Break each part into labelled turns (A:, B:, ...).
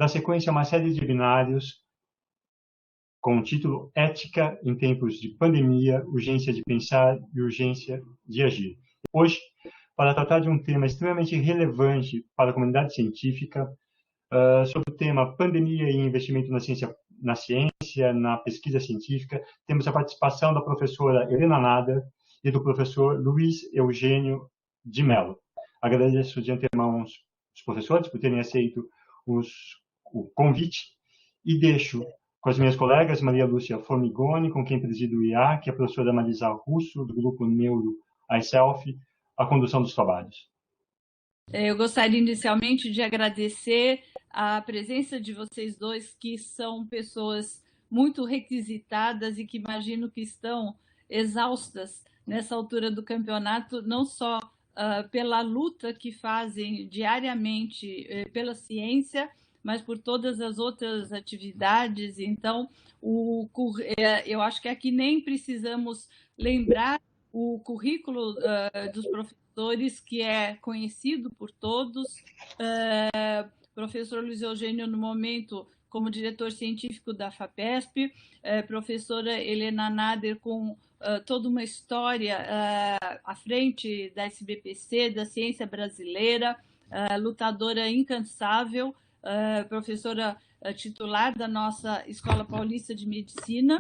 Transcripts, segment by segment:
A: dar sequência a uma série de binários com o título Ética em Tempos de Pandemia, Urgência de Pensar e Urgência de Agir. Hoje, para tratar de um tema extremamente relevante para a comunidade científica, sobre o tema Pandemia e Investimento na ciência, na pesquisa científica, temos a participação da professora Helena Nader e do professor Luiz Eugênio de Mello. Agradeço de antemão os professores por terem aceito o convite e deixo com as minhas colegas Maria Lúcia Formigoni, com quem presido o IAC, a professora Marisa Russo, do grupo Neuro iSelf, a condução dos trabalhos.
B: Eu gostaria inicialmente de agradecer a presença de vocês dois, que são pessoas muito requisitadas e que imagino que estão exaustas nessa altura do campeonato, não só pela luta que fazem diariamente pela ciência, mas por todas as outras atividades. Então, eu acho que aqui nem precisamos lembrar o currículo dos professores, que é conhecido por todos. Professor Luiz Eugênio, no momento, como diretor científico da FAPESP, professora Helena Nader, com toda uma história à frente da SBPC, da ciência brasileira, lutadora incansável, professora titular da nossa Escola Paulista de Medicina,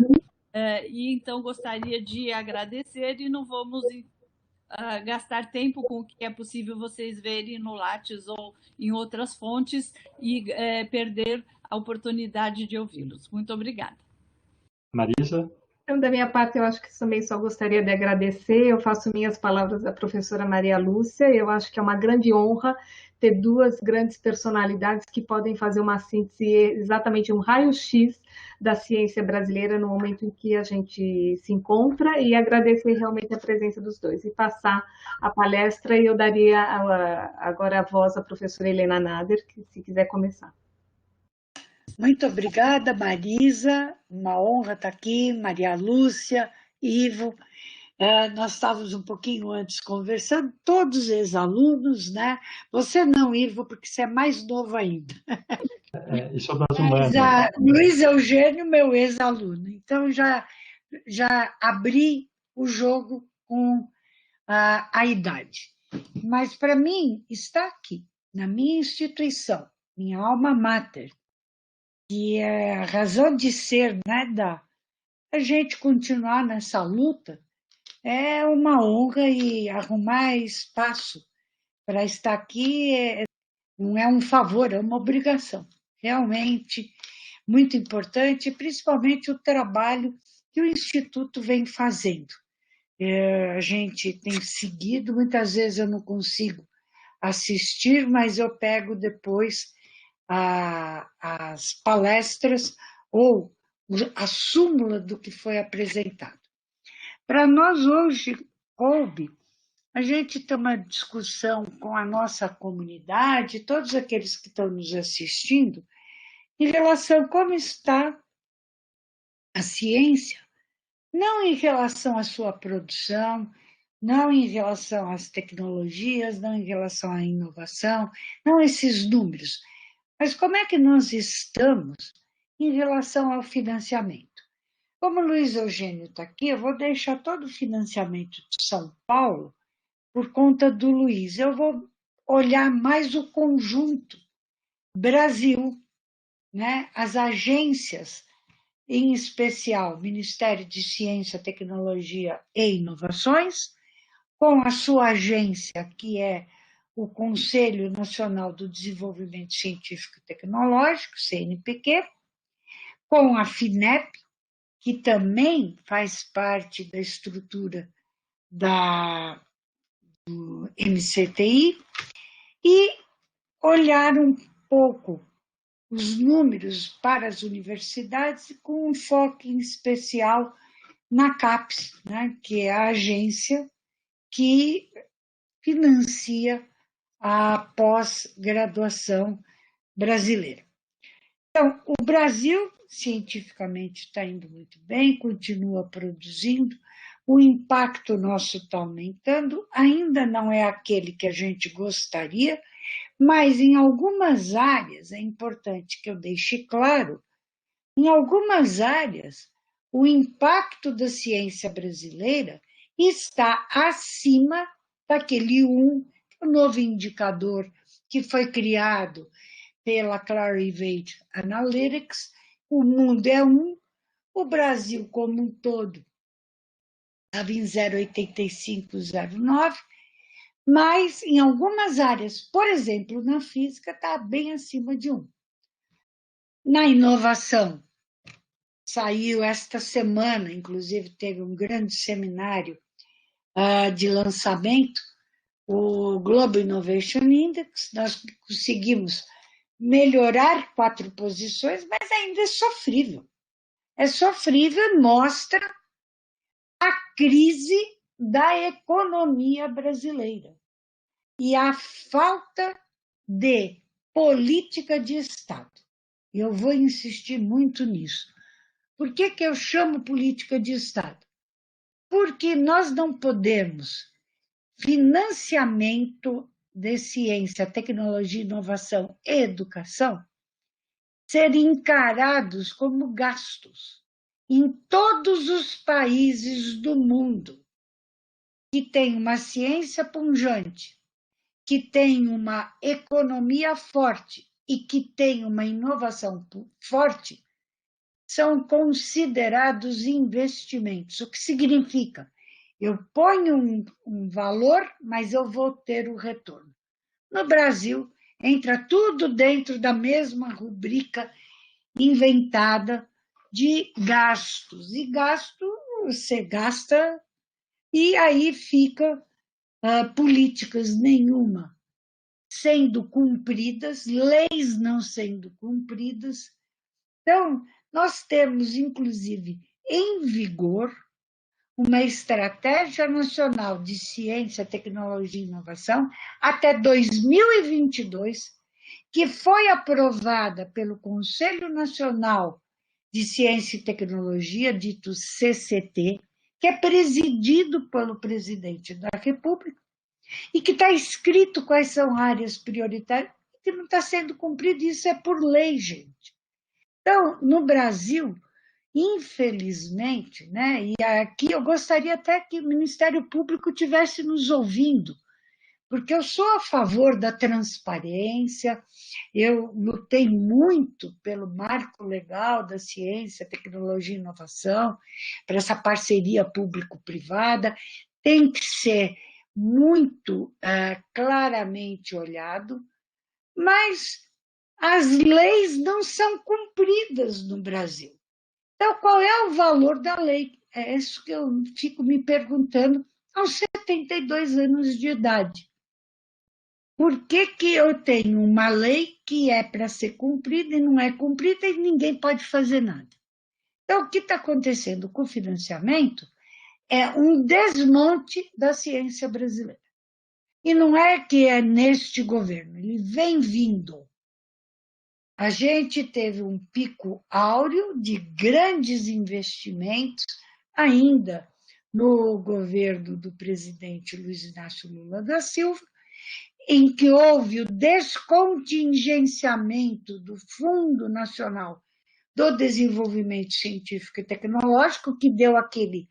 B: e então gostaria de agradecer, e não vamos gastar tempo com o que é possível vocês verem no Lattes ou em outras fontes e perder a oportunidade de ouvi-los. Muito obrigada.
A: Marisa?
C: Então, da minha parte, eu acho que também só gostaria de agradecer. Eu faço minhas palavras da professora Maria Lúcia. Eu acho que é uma grande honra ter duas grandes personalidades que podem fazer uma síntese, exatamente um raio-x da ciência brasileira no momento em que a gente se encontra, e agradecer realmente a presença dos dois. E passar a palestra, e eu daria agora a voz à professora Helena Nader, que se quiser começar.
D: Muito obrigada, Marisa. Uma honra estar aqui, Maria Lúcia, Ivo. Nós estávamos um pouquinho antes conversando, todos ex-alunos, né? Você não, Ivo, porque você é mais novo ainda.
A: Isso é das humanas.
D: Luiz Eugênio, meu ex-aluno. Então, já abri o jogo com a idade. Mas, para mim, está aqui, na minha instituição, minha alma mater, que é a razão de ser, né, a gente continuar nessa luta, é uma honra, e arrumar espaço para estar aqui não é um favor, é uma obrigação. Realmente muito importante, principalmente o trabalho que o Instituto vem fazendo. A gente tem seguido, muitas vezes eu não consigo assistir, mas eu pego depois as palestras ou a súmula do que foi apresentado. Para nós hoje, coube a gente ter uma discussão com a nossa comunidade, todos aqueles que estão nos assistindo, em relação a como está a ciência, não em relação à sua produção, não em relação às tecnologias, não em relação à inovação, não esses números, mas como é que nós estamos em relação ao financiamento. Como o Luiz Eugênio está aqui, eu vou deixar todo o financiamento de São Paulo por conta do Luiz. Eu vou olhar mais o conjunto Brasil, né? As agências, em especial Ministério de Ciência, Tecnologia e Inovações, com a sua agência, que é o Conselho Nacional do Desenvolvimento Científico e Tecnológico, CNPq, com a FINEP, que também faz parte da estrutura do MCTI, e olhar um pouco os números para as universidades, com um foco em especial na CAPES, né, que é a agência que financia a pós-graduação brasileira. Então, o Brasil, cientificamente, está indo muito bem, continua produzindo, o impacto nosso está aumentando, ainda não é aquele que a gente gostaria, Mas em algumas áreas, é importante que eu deixe claro, em algumas áreas, o impacto da ciência brasileira está acima daquele o novo indicador que foi criado pela Clarivate Analytics. O mundo é o Brasil como um todo estava em 0,8509, mas em algumas áreas, por exemplo, na física, está bem acima de 1. Na inovação, saiu esta semana, inclusive teve um grande seminário de lançamento, o Global Innovation Index. Nós conseguimos melhorar 4 posições, mas ainda é sofrível. É sofrível e mostra a crise da economia brasileira e a falta de política de Estado. Eu vou insistir muito nisso. Por que eu chamo política de Estado? Porque nós não podemos financiamento de ciência, tecnologia, inovação e educação ser encarados como gastos em todos os países do mundo que tem uma ciência pujante, que tem uma economia forte e que tem uma inovação forte, são considerados investimentos. O que significa? Eu ponho um valor, mas eu vou ter o retorno. No Brasil, entra tudo dentro da mesma rubrica inventada de gastos. E gasto, você gasta, e aí fica políticas nenhuma sendo cumpridas, leis não sendo cumpridas. Então, nós temos, inclusive, em vigor, uma estratégia nacional de ciência, tecnologia e inovação até 2022, que foi aprovada pelo Conselho Nacional de Ciência e Tecnologia, dito CCT, que é presidido pelo presidente da República, e que está escrito quais são áreas prioritárias, que não está sendo cumprido, isso é por lei, gente. Então, no Brasil, infelizmente, né, e aqui eu gostaria até que o Ministério Público estivesse nos ouvindo, porque eu sou a favor da transparência, eu lutei muito pelo marco legal da ciência, tecnologia e inovação, para essa parceria público-privada, tem que ser muito claramente olhado, mas as leis não são cumpridas no Brasil. Então, qual é o valor da lei? É isso que eu fico me perguntando aos 72 anos de idade. Por que eu tenho uma lei que é para ser cumprida e não é cumprida e ninguém pode fazer nada? Então, o que está acontecendo com o financiamento é um desmonte da ciência brasileira. E não é que é neste governo, ele vem vindo. A gente teve um pico áureo de grandes investimentos ainda no governo do presidente Luiz Inácio Lula da Silva, em que houve o descontingenciamento do Fundo Nacional do Desenvolvimento Científico e Tecnológico, que deu aquele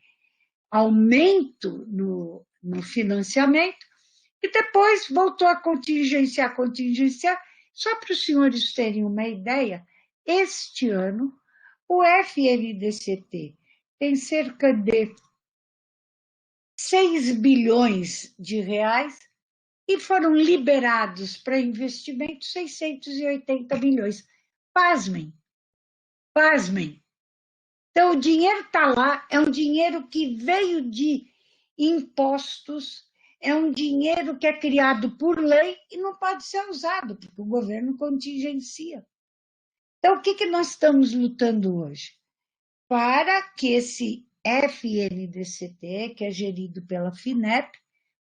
D: aumento no financiamento, e depois voltou a contingenciar. Só para os senhores terem uma ideia, este ano o FNDCT tem cerca de 6 bilhões de reais e foram liberados para investimento 680 milhões. Pasmem, pasmem. Então, o dinheiro está lá, é um dinheiro que veio de impostos, é um dinheiro que é criado por lei e não pode ser usado, porque o governo contingencia. Então, o que nós estamos lutando hoje? Para que esse FNDCT, que é gerido pela FINEP,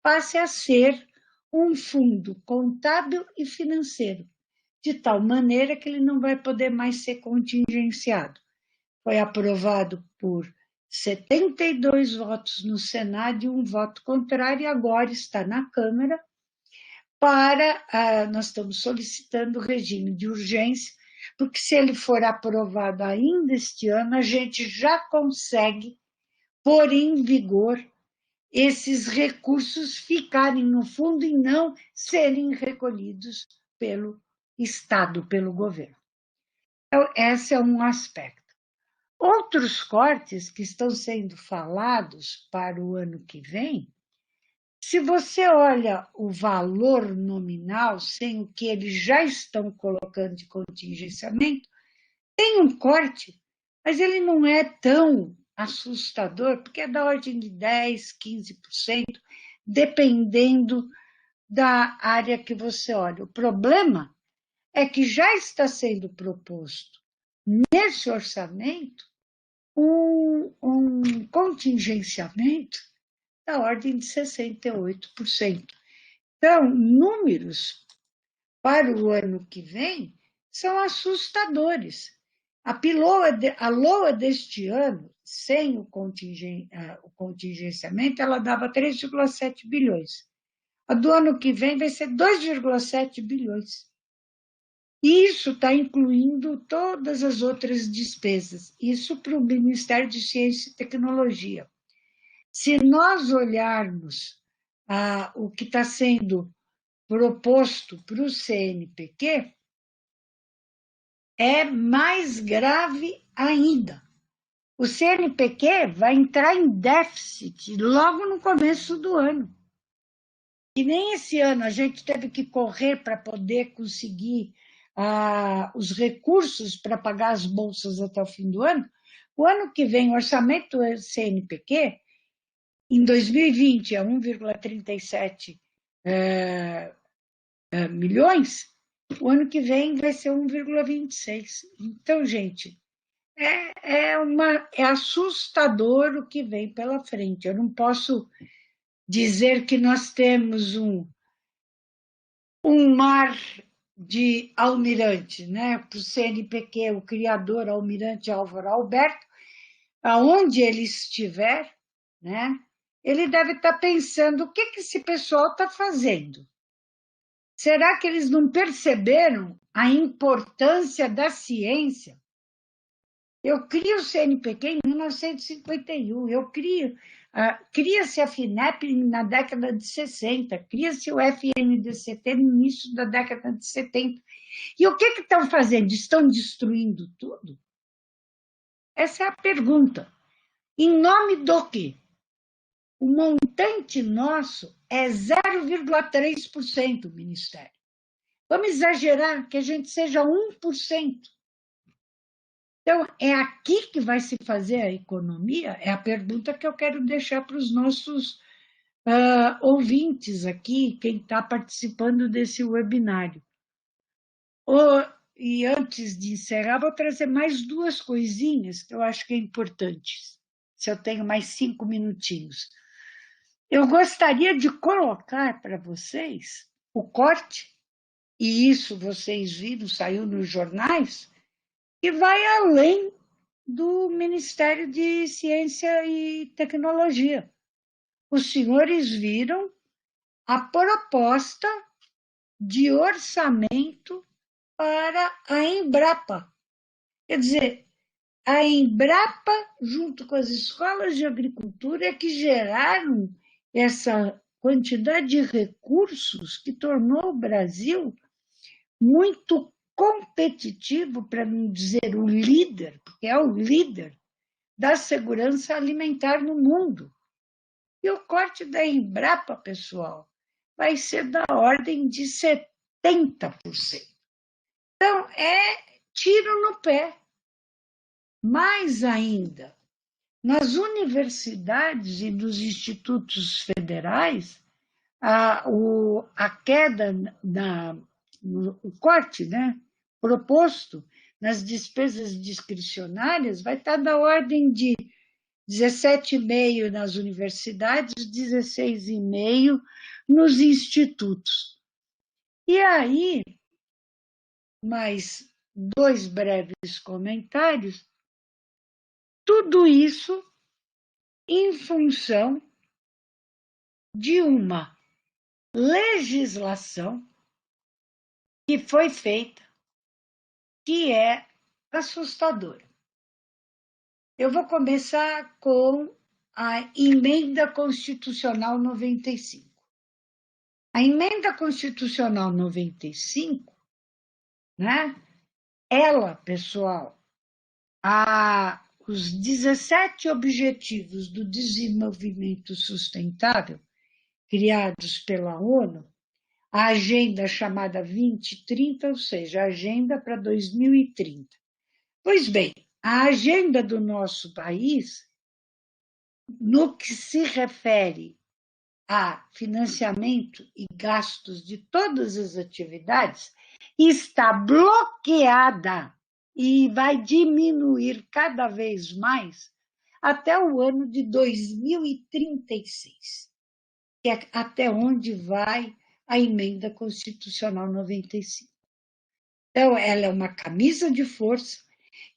D: passe a ser um fundo contábil e financeiro, de tal maneira que ele não vai poder mais ser contingenciado. Foi aprovado por 72 votos no Senado e um voto contrário, e agora está na Câmara nós estamos solicitando o regime de urgência, porque se ele for aprovado ainda este ano, a gente já consegue pôr em vigor esses recursos ficarem no fundo e não serem recolhidos pelo Estado, pelo governo. Então, esse é um aspecto. Outros cortes que estão sendo falados para o ano que vem, se você olha o valor nominal, sem o que eles já estão colocando de contingenciamento, tem um corte, mas ele não é tão assustador, porque é da ordem de 10%, 15%, dependendo da área que você olha. O problema é que já está sendo proposto nesse orçamento um contingenciamento da ordem de 68%. Então, números para o ano que vem são assustadores. A LOA deste ano, sem o contingenciamento, ela dava 3,7 bilhões. A do ano que vem vai ser 2,7 bilhões. E isso está incluindo todas as outras despesas. Isso para o Ministério de Ciência e Tecnologia. Se nós olharmos o que está sendo proposto para o CNPq, é mais grave ainda. O CNPq vai entrar em déficit logo no começo do ano. E nem esse ano a gente teve que correr para poder conseguir os recursos para pagar as bolsas até o fim do ano. O ano que vem, o orçamento do CNPq, em 2020, é 1,37 milhões, o ano que vem vai ser 1,26. Então, gente, é assustador o que vem pela frente. Eu não posso dizer que nós temos um mar de almirante, né? Para o CNPq, o criador, almirante Álvaro Alberto, aonde ele estiver, né? Ele deve estar pensando o que esse pessoal está fazendo. Será que eles não perceberam a importância da ciência? Eu crio o CNPq em 1951, cria-se a FINEP na década de 60, cria-se o FNDCT no início da década de 70. E o que estão fazendo? Estão destruindo tudo? Essa é a pergunta. Em nome do quê? O montante nosso é 0,3% do Ministério. Vamos exagerar que a gente seja 1%. Então, é aqui que vai se fazer a economia? É a pergunta que eu quero deixar para os nossos ouvintes aqui, quem está participando desse webinário. E antes de encerrar, vou trazer mais duas coisinhas que eu acho que é importantes, se eu tenho mais 5 minutinhos. Eu gostaria de colocar para vocês o corte, e isso vocês viram, saiu nos jornais, e vai além do Ministério de Ciência e Tecnologia. Os senhores viram a proposta de orçamento para a Embrapa. Quer dizer, a Embrapa, junto com as escolas de agricultura, é que geraram essa quantidade de recursos que tornou o Brasil muito competitivo, para não dizer o líder, porque é o líder da segurança alimentar no mundo. E o corte da Embrapa, pessoal, vai ser da ordem de 70%. Então, é tiro no pé. Mais ainda, nas universidades e nos institutos federais, a queda, o corte, né, proposto nas despesas discricionárias vai estar da ordem de 17,5% nas universidades, 16,5% nos institutos. E aí, mais 2 breves comentários. Tudo isso em função de uma legislação que foi feita, que é assustadora. Eu vou começar com a Emenda Constitucional 95. A Emenda Constitucional 95, né? Ela, pessoal, os 17 Objetivos do Desenvolvimento Sustentável, criados pela ONU, a agenda chamada 2030, ou seja, a agenda para 2030. Pois bem, a agenda do nosso país, no que se refere a financiamento e gastos de todas as atividades, está bloqueada e vai diminuir cada vez mais até o ano de 2036, que é até onde vai a Emenda Constitucional 95. Então, ela é uma camisa de força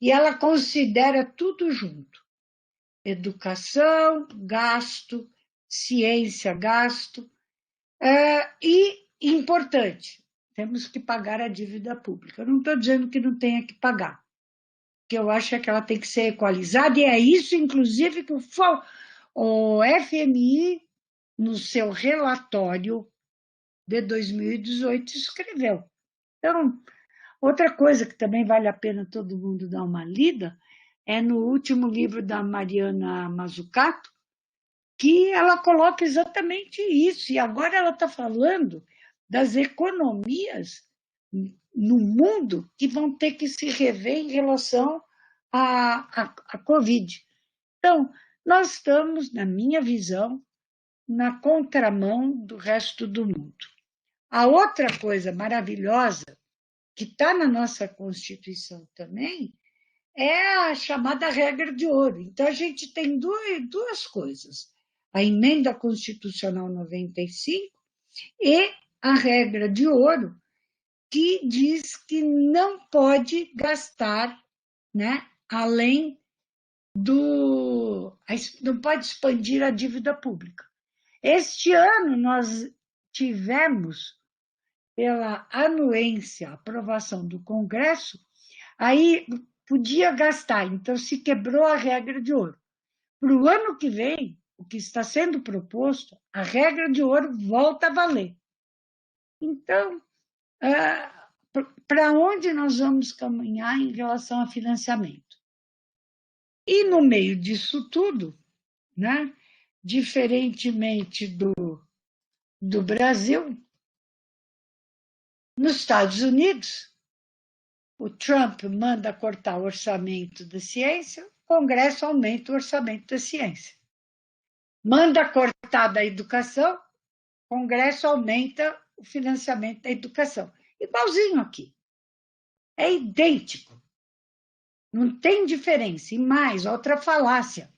D: e ela considera tudo junto: educação, gasto, ciência, gasto, e, importante, temos que pagar a dívida pública. Eu não estou dizendo que não tenha que pagar, que eu acho que ela tem que ser equalizada, e é isso, inclusive, que o FMI, no seu relatório de 2018, escreveu. Então, outra coisa que também vale a pena todo mundo dar uma lida é no último livro da Mariana Mazzucato, que ela coloca exatamente isso, e agora ela está falando das economias no mundo que vão ter que se rever em relação à Covid. Então, nós estamos, na minha visão, na contramão do resto do mundo. A outra coisa maravilhosa que está na nossa Constituição também é a chamada regra de ouro. Então, a gente tem duas coisas: a Emenda Constitucional 95 e a regra de ouro, que diz que não pode gastar, né, além não pode expandir a dívida pública. Este ano nós tivemos, pela anuência, aprovação do Congresso, aí podia gastar, então se quebrou a regra de ouro. Para o ano que vem, o que está sendo proposto, a regra de ouro volta a valer. Então, para onde nós vamos caminhar em relação a financiamento? E no meio disso tudo, né, diferentemente do Brasil, nos Estados Unidos, o Trump manda cortar o orçamento da ciência, o Congresso aumenta o orçamento da ciência. Manda cortar da educação, o Congresso aumenta o financiamento da educação. Igualzinho aqui. É idêntico. Não tem diferença. E mais, outra falácia.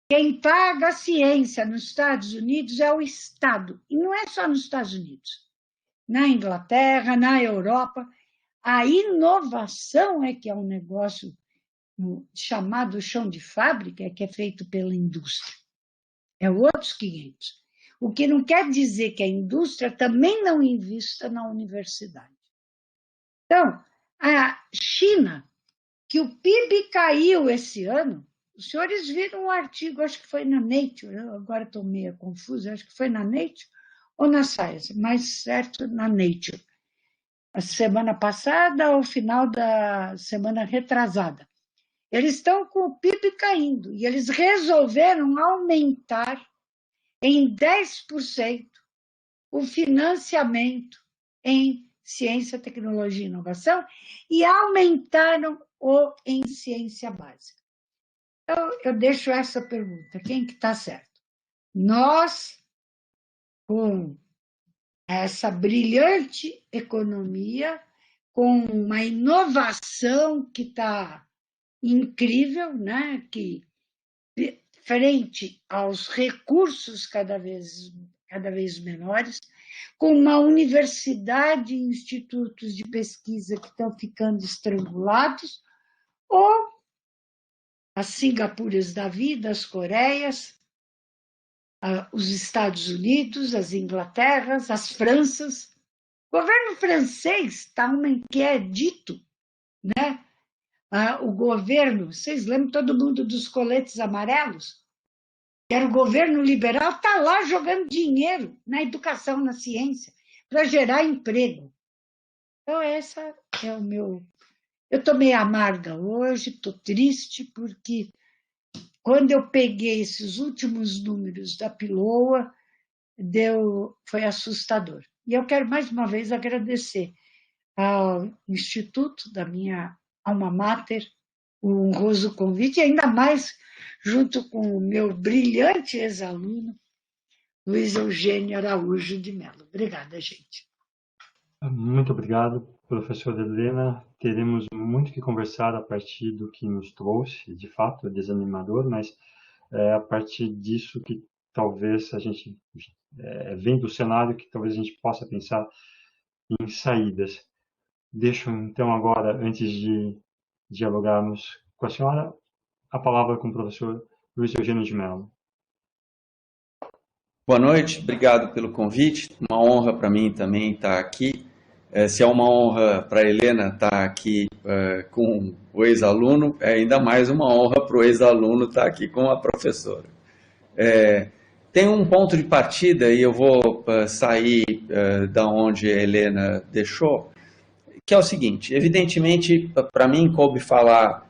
D: Quem paga a ciência nos Estados Unidos é o Estado. E não é só nos Estados Unidos. Na Inglaterra, na Europa, a inovação é que é um negócio chamado chão de fábrica, que é feito pela indústria. É outros 500. O que não quer dizer que a indústria também não invista na universidade. Então, a China, que o PIB caiu esse ano, os senhores viram um artigo, acho que foi na Nature, eu agora estou meio confusa, acho que foi na Nature ou na Science, mais certo na Nature. A semana passada ou final da semana retrasada. Eles estão com o PIB caindo e eles resolveram aumentar em 10% o financiamento em ciência, tecnologia e inovação e aumentaram o em ciência básica. Então, eu deixo essa pergunta: quem que está certo? Nós, com essa brilhante economia, com uma inovação que está incrível, né? Que, frente aos recursos cada vez menores, com uma universidade e institutos de pesquisa que estão ficando estrangulados, ou as Singapuras da vida, as Coreias, os Estados Unidos, as Inglaterras, as Franças. O governo francês está que é dito, né? O governo, vocês lembram todo mundo dos coletes amarelos? Que era o governo liberal, está lá jogando dinheiro na educação, na ciência, para gerar emprego. Então, essa é o meu... Eu estou meio amarga hoje, estou triste, porque quando eu peguei esses últimos números da Piloa, foi assustador. E eu quero mais uma vez agradecer ao Instituto da minha alma mater, o honroso convite, e ainda mais junto com o meu brilhante ex-aluno, Luiz Eugênio Araújo de Mello. Obrigada, gente.
A: Muito obrigado, professora Helena. Teremos muito que conversar a partir do que nos trouxe, de fato, é desanimador, mas é a partir disso que talvez a gente vem do cenário que talvez a gente possa pensar em saídas. Deixo, então, agora, antes de dialogarmos com a senhora, a palavra com o professor Luiz Eugênio de Mello.
E: Boa noite, obrigado pelo convite. Uma honra para mim também estar aqui. Se é uma honra para a Helena estar aqui com o ex-aluno, é ainda mais uma honra para o ex-aluno estar aqui com a professora. Tem um ponto de partida, e eu vou sair da onde a Helena deixou, que é o seguinte: evidentemente, para mim, coube falar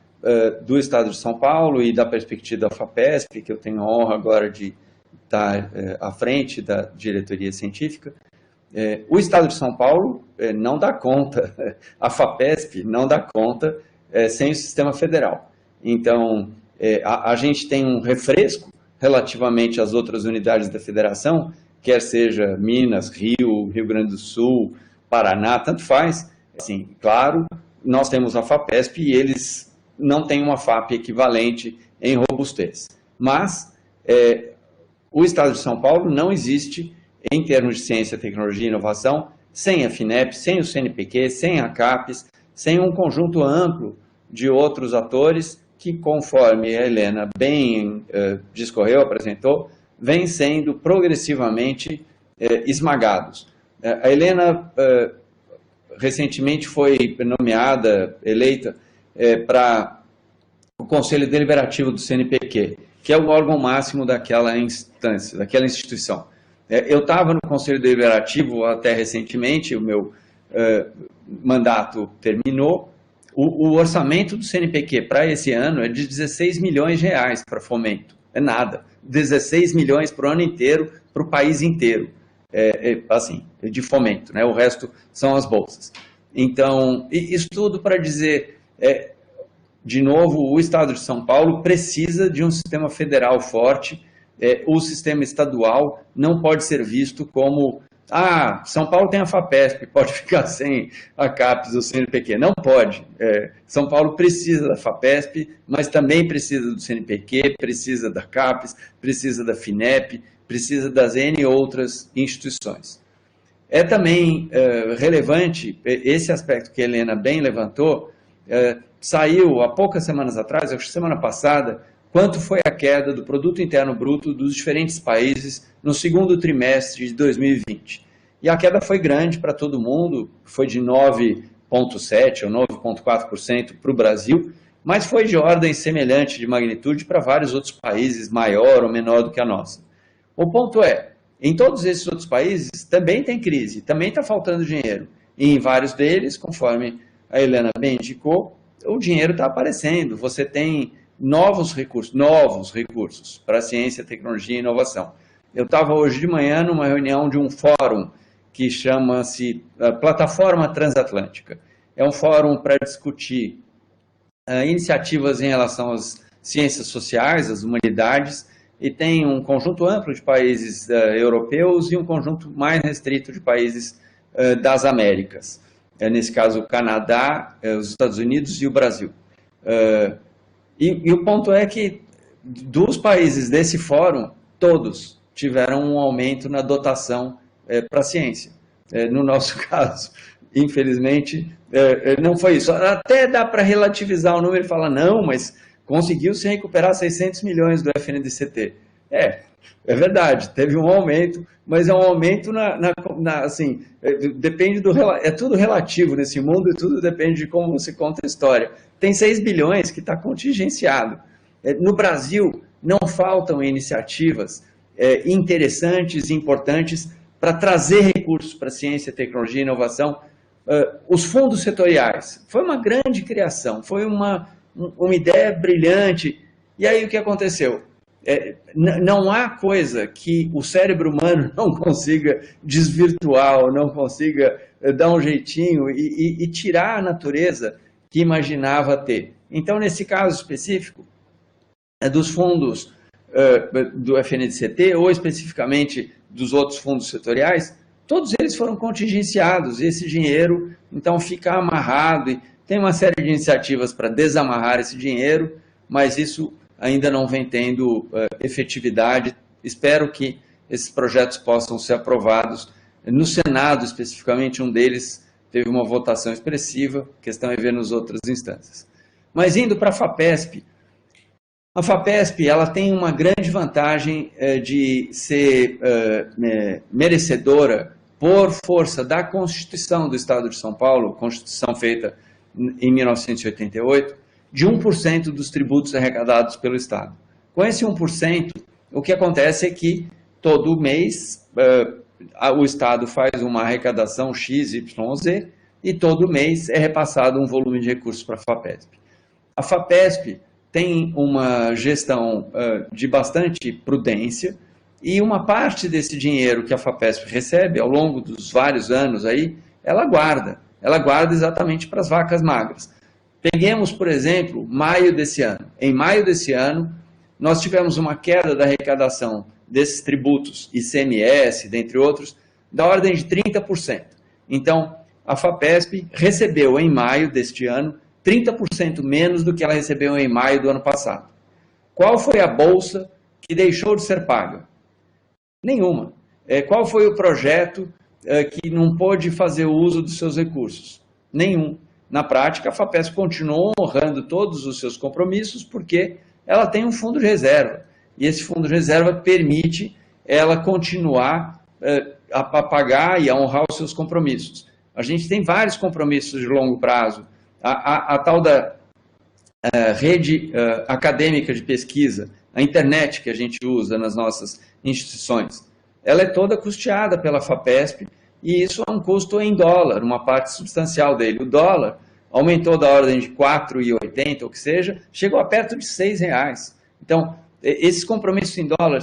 E: do Estado de São Paulo e da perspectiva da FAPESP, que eu tenho a honra agora de estar à frente da diretoria científica. O Estado de São Paulo não dá conta, a FAPESP não dá conta sem o sistema federal. Então, a gente tem um refresco relativamente às outras unidades da federação, quer seja Minas, Rio, Rio Grande do Sul, Paraná, tanto faz. Assim, claro, nós temos a FAPESP e eles não têm uma FAP equivalente em robustez. Mas o Estado de São Paulo não existe em termos de ciência, tecnologia e inovação sem a FINEP, sem o CNPq, sem a CAPES, sem um conjunto amplo de outros atores que, conforme a Helena bem discorreu, apresentou, vêm sendo progressivamente esmagados. A Helena recentemente foi nomeada, eleita, para o Conselho Deliberativo do CNPq, que é o órgão máximo daquela instância, daquela instituição. Eu estava no Conselho Deliberativo até recentemente, o meu mandato terminou. O orçamento do CNPq para esse ano é de 16 milhões de reais para fomento. É nada. 16 milhões para o ano inteiro, para o país inteiro. Assim, de fomento, né? O resto são as bolsas. Então, isso tudo para dizer, de novo, o Estado de São Paulo precisa de um sistema federal forte. O sistema estadual não pode ser visto como São Paulo tem a FAPESP, pode ficar sem a CAPES ou CNPq. Não pode. São Paulo precisa da FAPESP, mas também precisa do CNPq, precisa da CAPES, precisa da FINEP, precisa das N outras instituições. É também relevante esse aspecto que a Helena bem levantou. Saiu há poucas semanas atrás, acho que semana passada, quanto foi a queda do Produto Interno Bruto dos diferentes países no segundo trimestre de 2020. E a queda foi grande para todo mundo, foi de 9,7% ou 9,4% para o Brasil, mas foi de ordem semelhante de magnitude para vários outros países, maior ou menor do que a nossa. O ponto é, em todos esses outros países também tem crise, também está faltando dinheiro. E em vários deles, conforme a Helena bem indicou, o dinheiro está aparecendo, você tem novos recursos para a ciência, tecnologia e inovação. Eu estava hoje de manhã numa reunião de um fórum que chama-se Plataforma Transatlântica. É um fórum para discutir iniciativas em relação às ciências sociais, às humanidades, e tem um conjunto amplo de países europeus e um conjunto mais restrito de países das Américas. Nesse caso, o Canadá, os Estados Unidos e o Brasil. E o ponto é que, dos países desse fórum, todos tiveram um aumento na dotação para a ciência. No nosso caso, infelizmente, não foi isso. Até dá para relativizar o número e falar, não, mas conseguiu se recuperar 600 milhões do FNDCT. É verdade, teve um aumento, mas é um aumento assim, depende é tudo relativo nesse mundo e tudo depende de como você conta a história. Tem 6 bilhões que está contingenciado. No Brasil, não faltam iniciativas interessantes e importantes para trazer recursos para ciência, tecnologia e inovação. Os fundos setoriais, foi uma grande criação, foi uma ideia brilhante. E aí o que aconteceu? Não há coisa que o cérebro humano não consiga desvirtuar, ou não consiga dar um jeitinho e tirar a natureza que imaginava ter. Então, nesse caso específico, dos fundos do FNDCT, ou especificamente dos outros fundos setoriais, todos eles foram contingenciados, e esse dinheiro, então, fica amarrado, e tem uma série de iniciativas para desamarrar esse dinheiro, mas isso ainda não vem tendo efetividade. Espero que esses projetos possam ser aprovados. No Senado, especificamente, um deles teve uma votação expressiva, a questão é ver nas outras instâncias. Mas indo para a FAPESP, ela tem uma grande vantagem de ser merecedora, por força da Constituição do Estado de São Paulo, Constituição feita em 1988, de 1% dos tributos arrecadados pelo Estado. Com esse 1%, o que acontece é que todo mês o Estado faz uma arrecadação X, Y, Z, e todo mês é repassado um volume de recursos para a FAPESP. A FAPESP tem uma gestão de bastante prudência, e uma parte desse dinheiro que a FAPESP recebe ao longo dos vários anos aí, ela guarda exatamente para as vacas magras. Peguemos, por exemplo, maio desse ano. Em maio desse ano, nós tivemos uma queda da arrecadação desses tributos, ICMS, dentre outros, da ordem de 30%. Então, a FAPESP recebeu em maio deste ano 30% menos do que ela recebeu em maio do ano passado. Qual foi a bolsa que deixou de ser paga? Nenhuma. Qual foi o projeto que não pôde fazer uso dos seus recursos? Nenhum. Na prática, a FAPESP continuou honrando todos os seus compromissos porque ela tem um fundo de reserva. E esse fundo de reserva permite ela continuar a pagar e a honrar os seus compromissos. A gente tem vários compromissos de longo prazo. A tal da rede acadêmica de pesquisa, a internet que a gente usa nas nossas instituições, ela é toda custeada pela FAPESP, e isso é um custo em dólar, uma parte substancial dele. O dólar aumentou da ordem de 4,80, ou que seja, chegou a perto de R$6. Então, esses compromissos em dólar,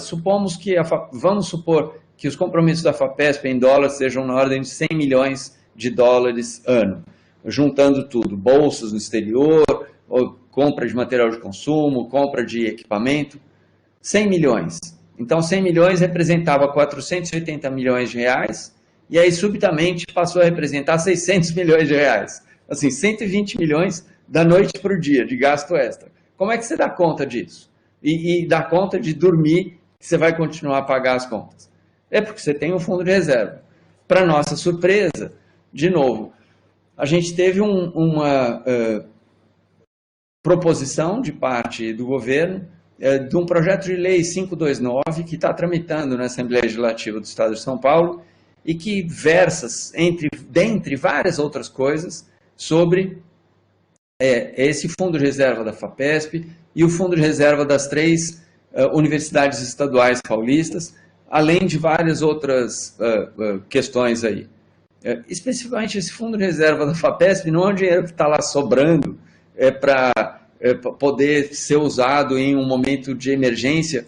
E: vamos supor que os compromissos da FAPESP em dólar sejam na ordem de 100 milhões de dólares ano, juntando tudo, bolsas no exterior, compra de material de consumo, compra de equipamento, 100 milhões. Então, 100 milhões representava 480 milhões de reais, e aí, subitamente, passou a representar 600 milhões de reais. Assim, 120 milhões da noite para o dia, de gasto extra. Como é que você dá conta disso? E dá conta de dormir, que você vai continuar a pagar as contas? É porque você tem um fundo de reserva. Para nossa surpresa, de novo, a gente teve uma proposição de parte do governo de um projeto de lei 529 que está tramitando na Assembleia Legislativa do Estado de São Paulo e que versa, dentre várias outras coisas, sobre esse fundo de reserva da FAPESP e o fundo de reserva das 3 universidades estaduais paulistas, além de várias outras questões aí. Especificamente esse fundo de reserva da FAPESP não é um dinheiro que está lá sobrando para poder ser usado em um momento de emergência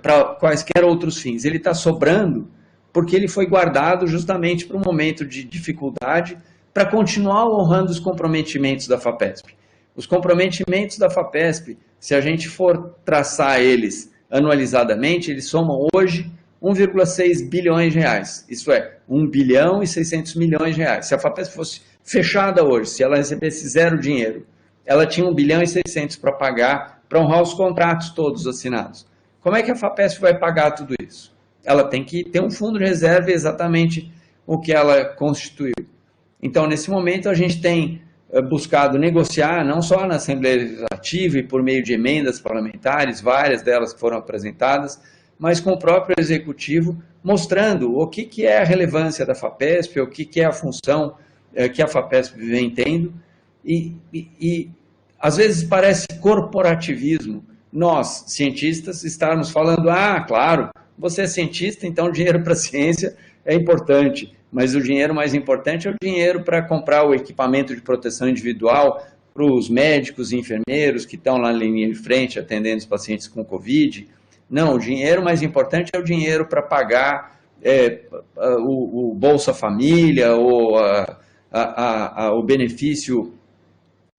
E: para quaisquer outros fins. Ele está sobrando porque ele foi guardado justamente para um momento de dificuldade, para continuar honrando os comprometimentos da FAPESP. Os comprometimentos da FAPESP, se a gente for traçar eles anualizadamente, eles somam hoje 1,6 bilhões de reais. Isso é, 1 bilhão e 600 milhões de reais. Se a FAPESP fosse fechada hoje, se ela recebesse zero dinheiro, ela tinha 1 bilhão e 600 para pagar, para honrar os contratos todos assinados. Como é que a FAPESP vai pagar tudo isso? Ela tem que ter um fundo de reserva, exatamente o que ela constituiu. Então, nesse momento, a gente tem buscado negociar, não só na Assembleia Legislativa e por meio de emendas parlamentares, várias delas que foram apresentadas, mas com o próprio executivo, mostrando o que é a relevância da FAPESP, o que é a função que a FAPESP vem tendo, e às vezes parece corporativismo, nós, cientistas, estarmos falando, claro, você é cientista, então o dinheiro para a ciência é importante, mas o dinheiro mais importante é o dinheiro para comprar o equipamento de proteção individual para os médicos e enfermeiros que estão lá na linha de frente atendendo os pacientes com Covid. Não, o dinheiro mais importante é o dinheiro para pagar o Bolsa Família ou o benefício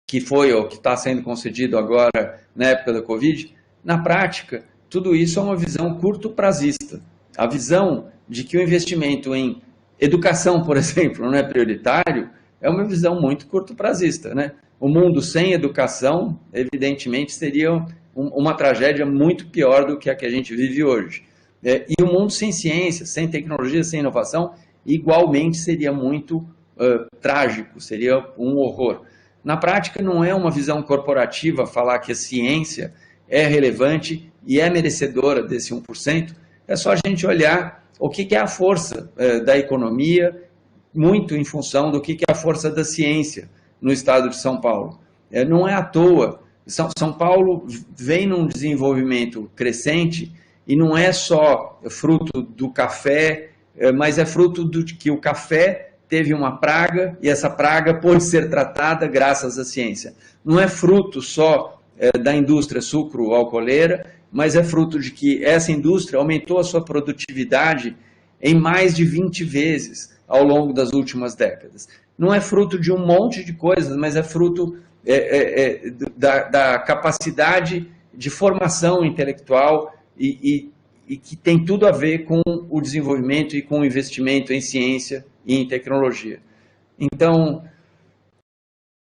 E: que foi ou que está sendo concedido agora na época da Covid. Na prática, tudo isso é uma visão curto-prazista. A visão de que o investimento em educação, por exemplo, não é prioritário, é uma visão muito curto-prazista, né? O mundo sem educação, evidentemente, seria uma tragédia muito pior do que a gente vive hoje. E o mundo sem ciência, sem tecnologia, sem inovação, igualmente seria muito trágico, seria um horror. Na prática, não é uma visão corporativa falar que a ciência é relevante e é merecedora desse 1%, é só a gente olhar o que é a força da economia, muito em função do que é a força da ciência no estado de São Paulo. Não é à toa, São Paulo vem num desenvolvimento crescente e não é só fruto do café, mas é fruto do que o café teve uma praga e essa praga pôde ser tratada graças à ciência. Não é fruto só da indústria sucro-alcooleira, mas é fruto de que essa indústria aumentou a sua produtividade em mais de 20 vezes ao longo das últimas décadas. Não é fruto de um monte de coisas, mas é fruto da capacidade de formação intelectual e que tem tudo a ver com o desenvolvimento e com o investimento em ciência e em tecnologia. Então,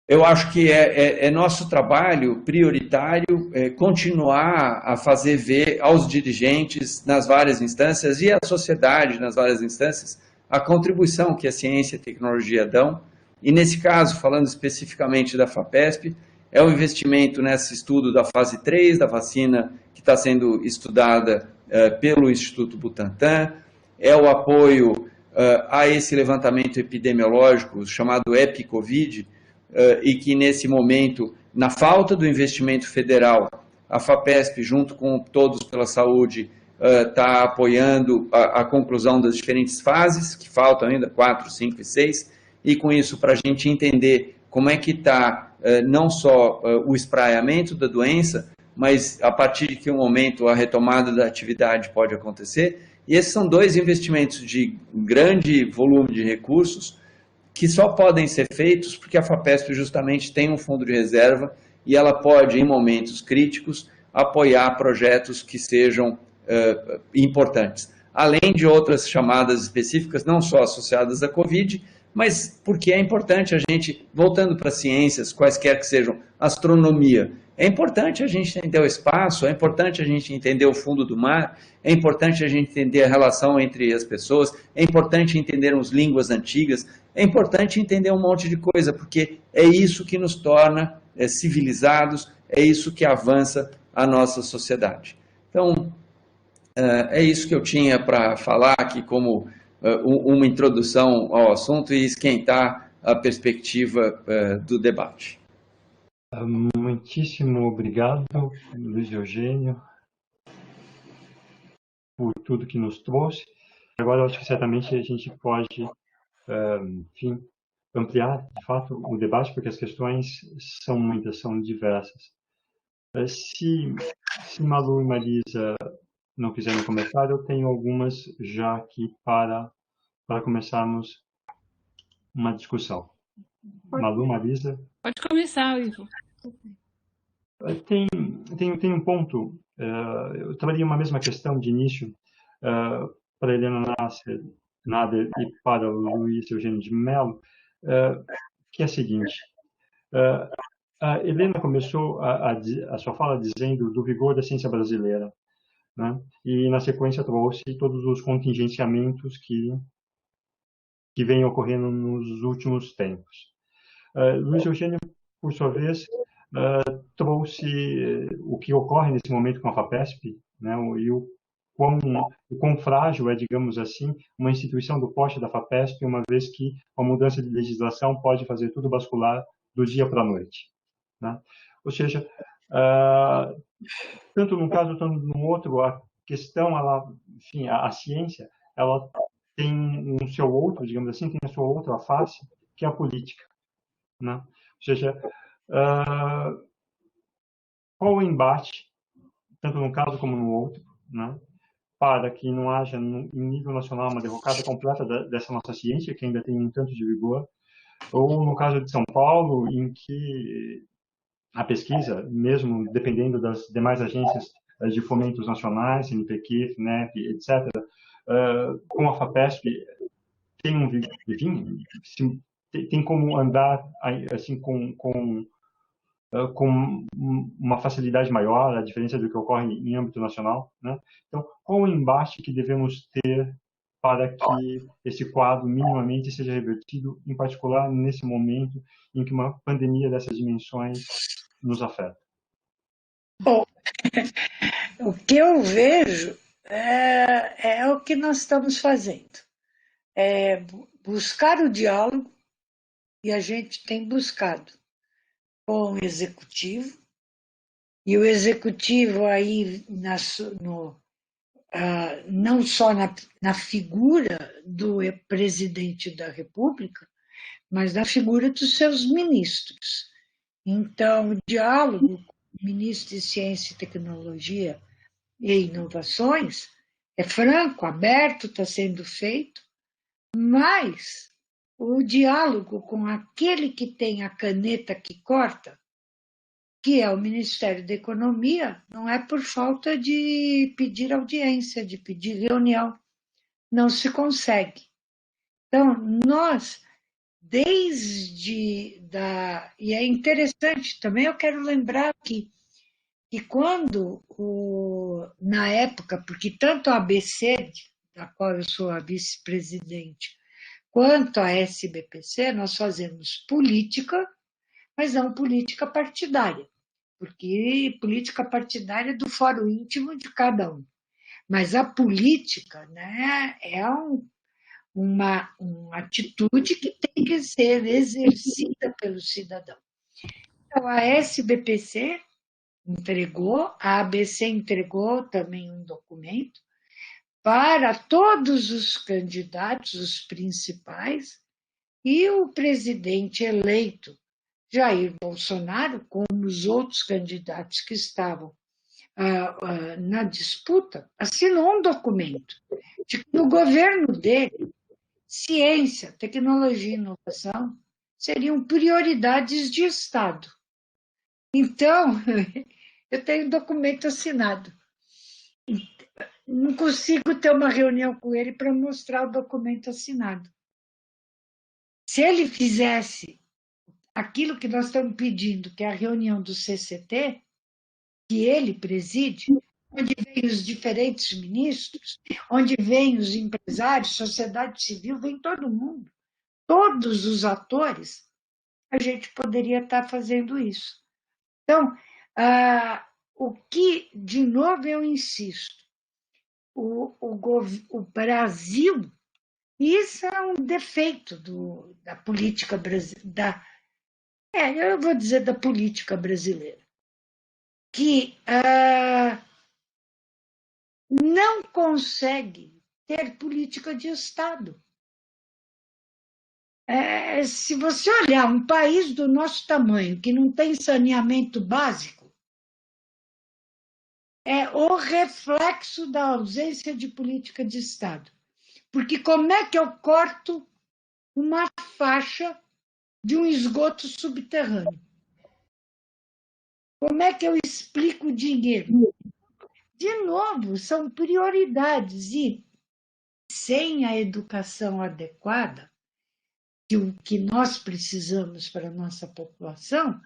E: eu acho que é nosso trabalho prioritário continuar a fazer ver aos dirigentes nas várias instâncias e à sociedade nas várias instâncias a contribuição que a ciência e a tecnologia dão. E nesse caso, falando especificamente da FAPESP, é o investimento nesse estudo da fase 3, da vacina que está sendo estudada pelo Instituto Butantan, é o apoio a esse levantamento epidemiológico chamado EpiCovid, e que nesse momento, na falta do investimento federal, a FAPESP, junto com Todos pela Saúde, está apoiando a conclusão das diferentes fases, que faltam ainda 4, 5 e 6, e com isso para a gente entender como é que está não só o espraiamento da doença, mas a partir de que momento a retomada da atividade pode acontecer. E esses são dois investimentos de grande volume de recursos que só podem ser feitos porque a FAPESP justamente tem um fundo de reserva e ela pode, em momentos críticos, apoiar projetos que sejam importantes. Além de outras chamadas específicas, não só associadas à Covid, mas porque é importante a gente, voltando para as ciências, quaisquer que sejam, astronomia, é importante a gente entender o espaço, é importante a gente entender o fundo do mar, é importante a gente entender a relação entre as pessoas, é importante entendermos línguas antigas, é importante entender um monte de coisa, porque é isso que nos torna civilizados, é isso que avança a nossa sociedade. Então, é isso que eu tinha para falar aqui como uma introdução ao assunto e esquentar a perspectiva do debate.
A: Muitíssimo obrigado, Luiz Eugênio, por tudo que nos trouxe. Agora, eu acho que certamente a gente pode, enfim, ampliar, de fato, o debate, porque as questões são muitas, são diversas. Se Malu e Marisa não quiserem começar, eu tenho algumas já aqui para começarmos uma discussão. Malu, Marisa?
B: Pode começar, Ivo.
A: Tem um ponto, eu trabalhei uma mesma questão de início para a Helena Nader e para o Luiz Eugênio de Mello, que é a seguinte. A Helena começou a sua fala dizendo do vigor da ciência brasileira, né? E na sequência trouxe todos os contingenciamentos que vêm ocorrendo nos últimos tempos. Luiz Eugênio, por sua vez, trouxe o que ocorre nesse momento com a FAPESP, né? E o quão frágil é, digamos assim, uma instituição do porte da FAPESP, uma vez que uma mudança de legislação pode fazer tudo bascular do dia para a noite, né? Ou seja, tanto num caso quanto no outro, a questão, enfim, a ciência, ela tem um seu outro, digamos assim, tem a sua outra face, que é a política, né? Ou seja, qual o embate, tanto num caso como no outro, né, para que não haja, em nível nacional, uma derrocada completa dessa nossa ciência, que ainda tem um tanto de vigor, ou no caso de São Paulo, em que a pesquisa, mesmo dependendo das demais agências de fomentos nacionais, CNPq, FINEP, etc., com a FAPESP, tem como andar assim com uma facilidade maior, a diferença do que ocorre em âmbito nacional, né? Então, qual o embate que devemos ter para que esse quadro minimamente seja revertido, em particular nesse momento em que uma pandemia dessas dimensões nos afeta?
D: Bom, o que eu vejo é o que nós estamos fazendo. É buscar o diálogo, e a gente tem buscado com o executivo, e o executivo aí não só na figura do presidente da República, mas na figura dos seus ministros. Então, o diálogo com o ministro de Ciência e Tecnologia e Inovações é franco, aberto, está sendo feito, mas o diálogo com aquele que tem a caneta que corta, que é o Ministério da Economia, não é por falta de pedir audiência, de pedir reunião. Não se consegue. Então, nós, e é interessante também, eu quero lembrar que quando, na época, porque tanto a ABC, da qual eu sou a vice-presidente, quanto a SBPC, nós fazemos política, mas não política partidária, porque política partidária é do fórum íntimo de cada um. Mas a política, né, é uma atitude que tem que ser exercida pelo cidadão. Então, a SBPC entregou, a ABC entregou também um documento para todos os candidatos, os principais, e o presidente eleito, Jair Bolsonaro, como os outros candidatos que estavam na disputa, assinou um documento de que no governo dele, ciência, tecnologia e inovação seriam prioridades de Estado. Então, eu tenho documento assinado. Não consigo ter uma reunião com ele para mostrar o documento assinado. Se ele fizesse aquilo que nós estamos pedindo, que é a reunião do CCT, que ele preside, onde vêm os diferentes ministros, onde vêm os empresários, sociedade civil, vem todo mundo, todos os atores, a gente poderia estar fazendo isso. Então, o que, de novo, eu insisto, o Brasil, isso é um defeito da política brasileira, eu vou dizer da política brasileira, que não consegue ter política de Estado. Se você olhar um país do nosso tamanho que não tem saneamento básico, é o reflexo da ausência de política de Estado. Porque como é que eu corto uma faixa de um esgoto subterrâneo? Como é que eu explico o dinheiro? De novo, são prioridades, e sem a educação adequada, que o que nós precisamos para a nossa população,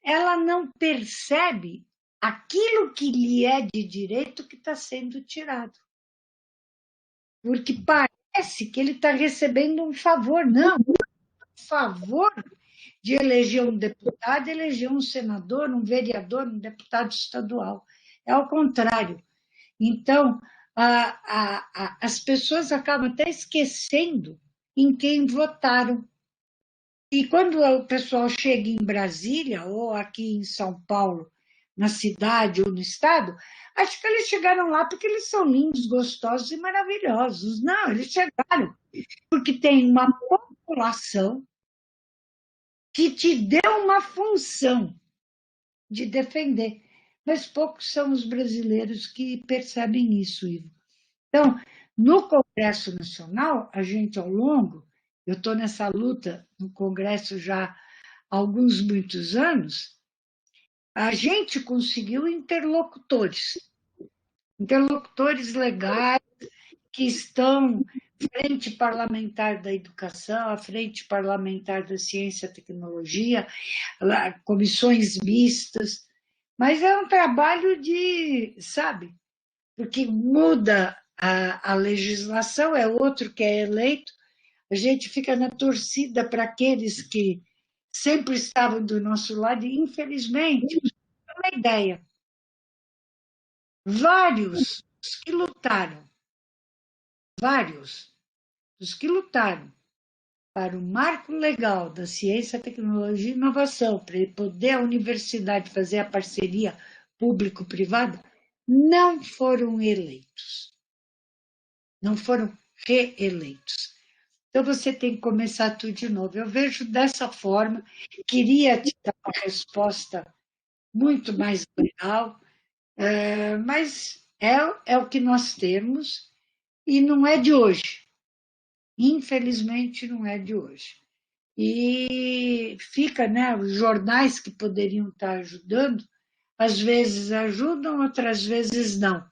D: ela não percebe aquilo que lhe é de direito que está sendo tirado. Porque parece que ele está recebendo um favor. Não, um favor de eleger um deputado, eleger um senador, um vereador, um deputado estadual. É ao contrário. Então, as pessoas acabam até esquecendo em quem votaram. E quando o pessoal chega em Brasília, ou aqui em São Paulo, na cidade ou no estado, acho que eles chegaram lá porque eles são lindos, gostosos e maravilhosos. Não, eles chegaram porque tem uma população que te deu uma função de defender. Mas poucos são os brasileiros que percebem isso, Ivo. Então, no Congresso Nacional, a gente, ao longo, eu estou nessa luta no Congresso já há muitos anos, a gente conseguiu interlocutores legais que estão frente parlamentar da educação, a frente parlamentar da ciência e tecnologia, comissões mistas, mas é um trabalho de, sabe, porque muda a legislação, é outro que é eleito, a gente fica na torcida para aqueles que sempre estavam do nosso lado, e infelizmente, uma ideia, vários que lutaram para o marco legal da ciência, tecnologia e inovação, para poder a universidade fazer a parceria público-privada, não foram eleitos. Não foram reeleitos. Então, você tem que começar tudo de novo. Eu vejo dessa forma, queria te dar uma resposta muito mais legal, mas é o que nós temos e não é de hoje. Infelizmente, não é de hoje. E fica, né, os jornais que poderiam estar ajudando, às vezes ajudam, outras vezes não.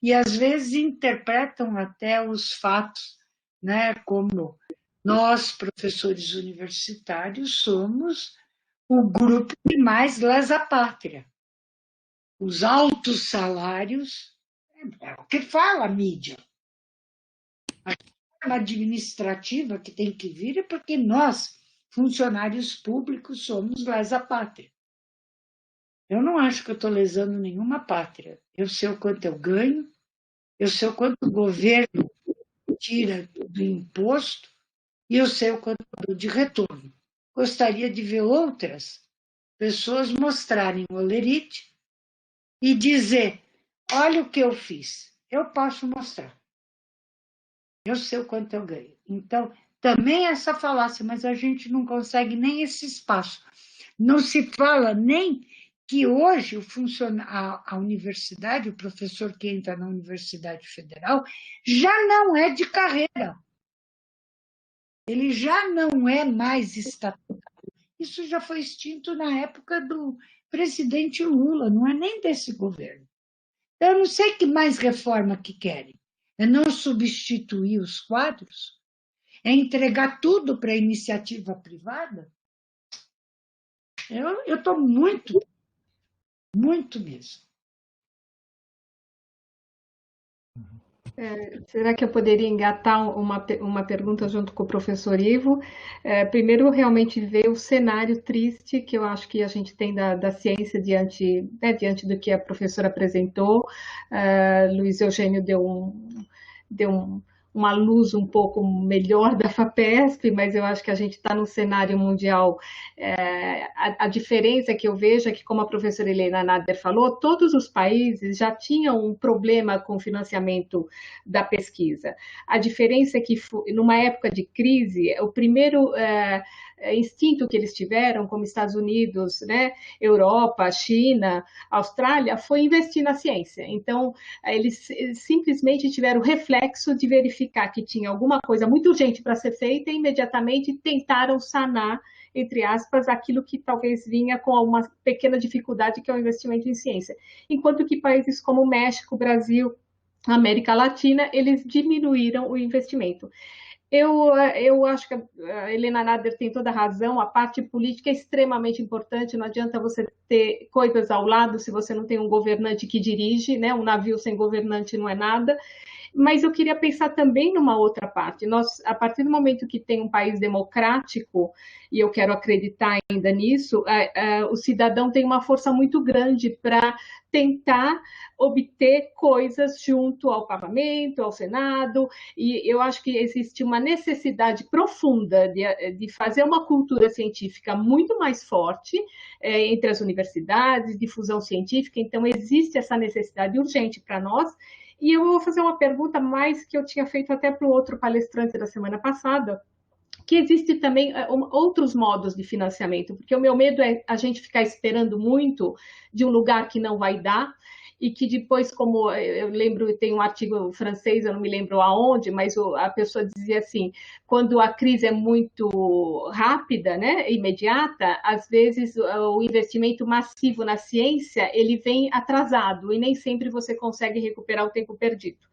D: E às vezes interpretam até os fatos, né, como nós, professores universitários, somos o grupo que mais lesa a pátria. Os altos salários, é o que fala a mídia. A forma administrativa que tem que vir é porque nós, funcionários públicos, somos lesa a pátria. Eu não acho que eu estou lesando nenhuma pátria. Eu sei o quanto eu ganho, eu sei o quanto o governo tira do imposto e eu sei o quanto eu dou de retorno. Gostaria de ver outras pessoas mostrarem o olerite e dizer, olha o que eu fiz. Eu posso mostrar. Eu sei o quanto eu ganho. Então, também essa falácia, mas a gente não consegue nem esse espaço. Não se fala nem que hoje a universidade, o professor que entra na Universidade Federal, já não é de carreira. Ele já não é mais estatutário. Isso já foi extinto na época do presidente Lula, não é nem desse governo. Eu não sei que mais reforma que querem. É não substituir os quadros? É entregar tudo para a iniciativa privada? Eu estou muito mesmo.
C: Será que eu poderia engatar uma pergunta junto com o professor Ivo? Primeiro, realmente ver o cenário triste que eu acho que a gente tem da ciência diante do que a professora apresentou. Luiz Eugênio deu uma luz um pouco melhor da FAPESP, mas eu acho que a gente está no cenário mundial. A diferença que eu vejo é que, como a professora Helena Nader falou, todos os países já tinham um problema com o financiamento da pesquisa. A diferença é que, numa época de crise, o primeiro instinto que eles tiveram, como Estados Unidos, né, Europa, China, Austrália, foi investir na ciência. Então, eles simplesmente tiveram o reflexo de verificar que tinha alguma coisa muito urgente para ser feita e imediatamente tentaram sanar, entre aspas, aquilo que talvez vinha com uma pequena dificuldade, que é o investimento em ciência. Enquanto que países como México, Brasil, América Latina, eles diminuíram o investimento. Eu acho que a Helena Nader tem toda a razão, a parte política é extremamente importante, não adianta você ter coisas ao lado se você não tem um governante que dirige, né? Um navio sem governante não é nada. Mas eu queria pensar também numa outra parte. Nós, a partir do momento que tem um país democrático, e eu quero acreditar ainda nisso, o cidadão tem uma força muito grande para tentar obter coisas junto ao parlamento, ao Senado, e eu acho que existe uma necessidade profunda de fazer uma cultura científica muito mais forte entre as universidades, difusão científica, então existe essa necessidade urgente para nós. E eu vou fazer uma pergunta mais que eu tinha feito até para o outro palestrante da semana passada, que existe também outros modos de financiamento, porque o meu medo é a gente ficar esperando muito de um lugar que não vai dar, e que depois, como eu lembro, tem um artigo francês, eu não me lembro aonde, mas a pessoa dizia assim, quando a crise é muito rápida, né, imediata, às vezes o investimento massivo na ciência, ele vem atrasado, e nem sempre você consegue recuperar o tempo perdido.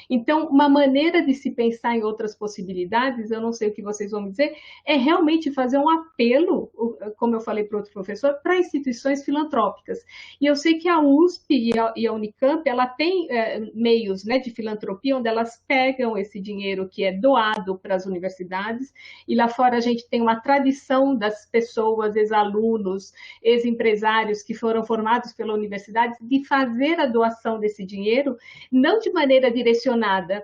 C: Então, uma maneira de se pensar em outras possibilidades, eu não sei o que vocês vão me dizer, é realmente fazer um apelo, como eu falei para outro professor, para instituições filantrópicas. E eu sei que a USP e a Unicamp, ela tem meios, né, de filantropia, onde elas pegam esse dinheiro que é doado para as universidades, e lá fora a gente tem uma tradição das pessoas, ex-alunos, ex-empresários que foram formados pela universidade, de fazer a doação desse dinheiro, não de maneira direcionada,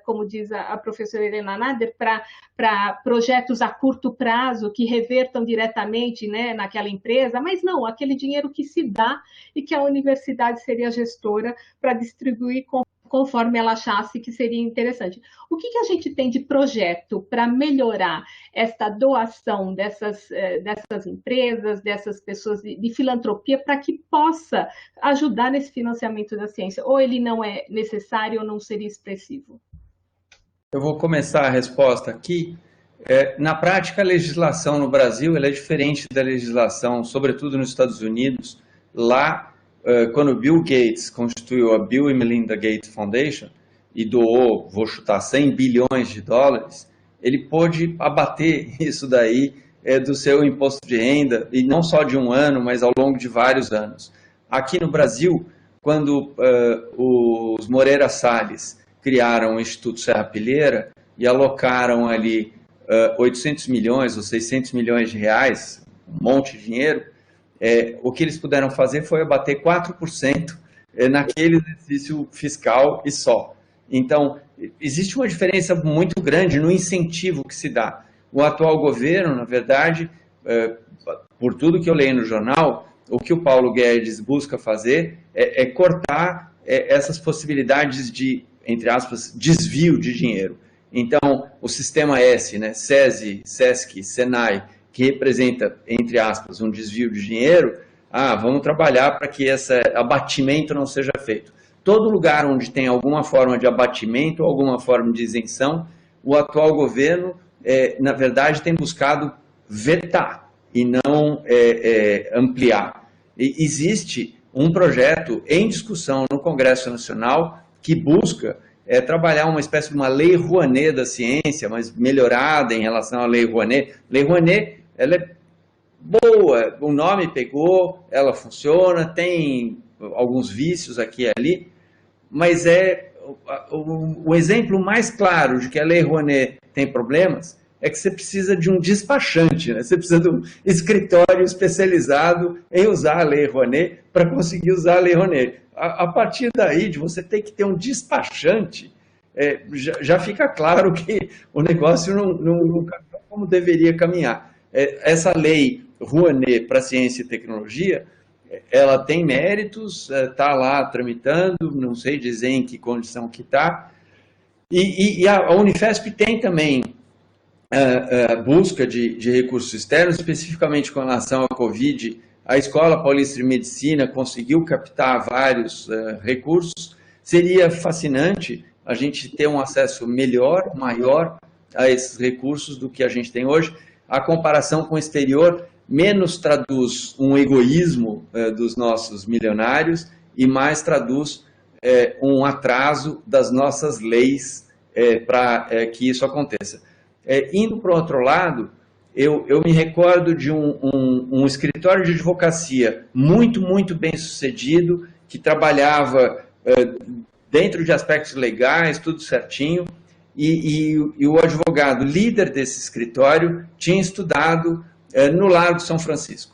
C: como diz a professora Helena Nader, para projetos a curto prazo que revertam diretamente, né, naquela empresa, mas não, aquele dinheiro que se dá e que a universidade seria gestora para distribuir conforme ela achasse que seria interessante. O que a gente tem de projeto para melhorar esta doação dessas empresas, dessas pessoas de filantropia, para que possa ajudar nesse financiamento da ciência? Ou ele não é necessário ou não seria expressivo?
E: Eu vou começar a resposta aqui. Na prática, a legislação no Brasil ela é diferente da legislação, sobretudo nos Estados Unidos. Lá, quando Bill Gates constituiu a Bill e Melinda Gates Foundation e doou, vou chutar, 100 bilhões de dólares, ele pôde abater isso daí do seu imposto de renda, e não só de um ano, mas ao longo de vários anos. Aqui no Brasil, quando os Moreira Salles criaram o Instituto Serrapilheira e alocaram ali 800 milhões ou 600 milhões de reais, um monte de dinheiro, o que eles puderam fazer foi abater 4% naquele exercício fiscal e só. Então, existe uma diferença muito grande no incentivo que se dá. O atual governo, na verdade, por tudo que eu leio no jornal, o que o Paulo Guedes busca fazer é cortar essas possibilidades de, entre aspas, desvio de dinheiro. Então, o sistema S, né, SESI, SESC, SENAI, que representa, entre aspas, um desvio de dinheiro, vamos trabalhar para que esse abatimento não seja feito. Todo lugar onde tem alguma forma de abatimento, alguma forma de isenção, o atual governo, na verdade, tem buscado vetar e não ampliar. E existe um projeto em discussão no Congresso Nacional que busca trabalhar uma espécie de uma lei Rouanet da ciência, mas melhorada em relação à lei Rouanet. Lei Rouanet, ela é boa, o nome pegou, ela funciona, tem alguns vícios aqui e ali, mas o exemplo mais claro de que a lei Rouanet tem problemas é que você precisa de um despachante, né? Você precisa de um escritório especializado em usar a lei Rouanet para conseguir usar a lei Rouanet. A partir daí, de você ter que ter um despachante, já fica claro que o negócio não caminha como deveria caminhar. Essa lei Rouanet para ciência e tecnologia, ela tem méritos, está lá tramitando, não sei dizer em que condição que está. E a Unifesp tem também busca de recursos externos, especificamente com relação à Covid. A Escola Paulista de Medicina conseguiu captar vários recursos. Seria fascinante a gente ter um acesso melhor, maior a esses recursos do que a gente tem hoje. A comparação com o exterior menos traduz um egoísmo dos nossos milionários e mais traduz um atraso das nossas leis para que isso aconteça. Indo para o outro lado, eu me recordo de um escritório de advocacia muito bem sucedido, que trabalhava dentro de aspectos legais, tudo certinho, e o advogado líder desse escritório tinha estudado no Largo de São Francisco.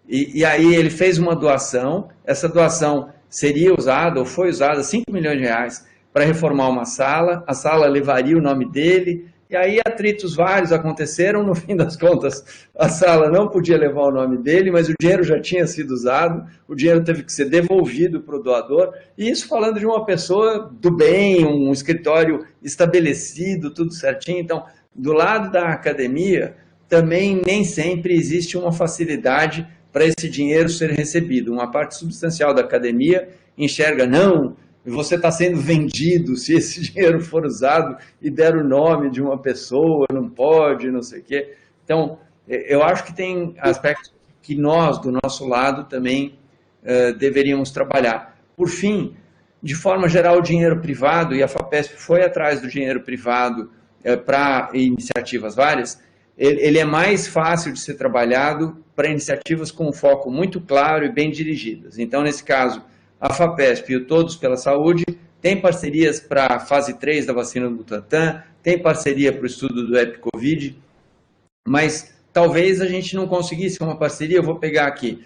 E: E aí ele fez uma doação, essa doação seria usada, ou foi usada, 5 milhões de reais, para reformar uma sala, a sala levaria o nome dele, e aí atritos vários aconteceram, no fim das contas a sala não podia levar o nome dele, mas o dinheiro já tinha sido usado, o dinheiro teve que ser devolvido para o doador, e isso falando de uma pessoa do bem, um escritório estabelecido, tudo certinho. Então, do lado da academia, também nem sempre existe uma facilidade para esse dinheiro ser recebido. Uma parte substancial da academia enxerga, não, você está sendo vendido se esse dinheiro for usado e der o nome de uma pessoa, não pode, não sei o quê. Então, eu acho que tem aspectos que nós, do nosso lado, também deveríamos trabalhar. Por fim, de forma geral, o dinheiro privado, e a FAPESP foi atrás do dinheiro privado para iniciativas várias, ele é mais fácil de ser trabalhado para iniciativas com um foco muito claro e bem dirigidas. Então, nesse caso, a FAPESP e o Todos pela Saúde tem parcerias para a fase 3 da vacina do Butantan, tem parceria para o estudo do EpiCovid, mas talvez a gente não conseguisse uma parceria, eu vou pegar aqui,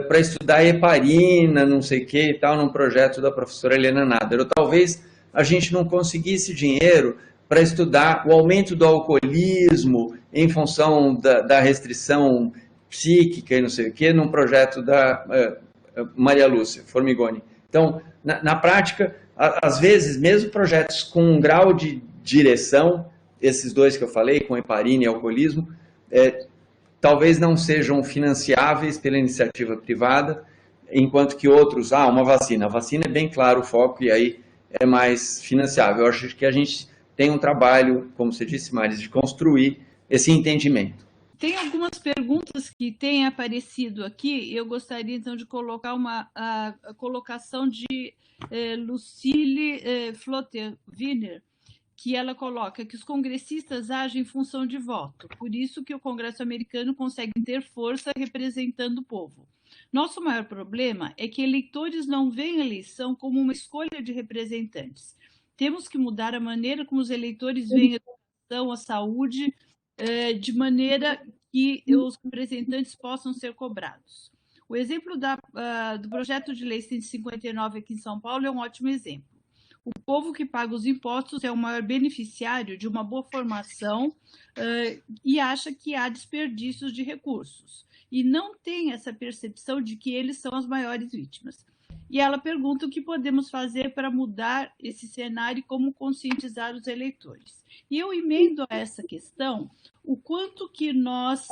E: para estudar heparina, não sei o que e tal, num projeto da professora Helena Nader, ou talvez a gente não conseguisse dinheiro para estudar o aumento do alcoolismo em função da restrição psíquica e não sei o que, num projeto da Maria Lúcia Formigoni. Então, na prática, às vezes, mesmo projetos com um grau de direção, esses dois que eu falei, com heparina e alcoolismo, talvez não sejam financiáveis pela iniciativa privada, enquanto que outros, uma vacina. A vacina é bem claro o foco e aí é mais financiável. Eu acho que a gente tem um trabalho, como você disse, Maris, de construir esse entendimento.
B: Tem algumas perguntas que têm aparecido aqui. Eu gostaria, então, de colocar a colocação de Lucille Flotter-Wiener, que ela coloca que os congressistas agem em função de voto. Por isso que o Congresso americano consegue ter força representando o povo. Nosso maior problema é que eleitores não veem a eleição como uma escolha de representantes. Temos que mudar a maneira como os eleitores veem a educação, a saúde, de maneira que os representantes possam ser cobrados. O exemplo do projeto de lei 159 aqui em São Paulo é um ótimo exemplo. O povo que paga os impostos é o maior beneficiário de uma boa formação e acha que há desperdícios de recursos. E não tem essa percepção de que eles são as maiores vítimas. E ela pergunta o que podemos fazer para mudar esse cenário e como conscientizar os eleitores. E eu emendo a essa questão o quanto que nós,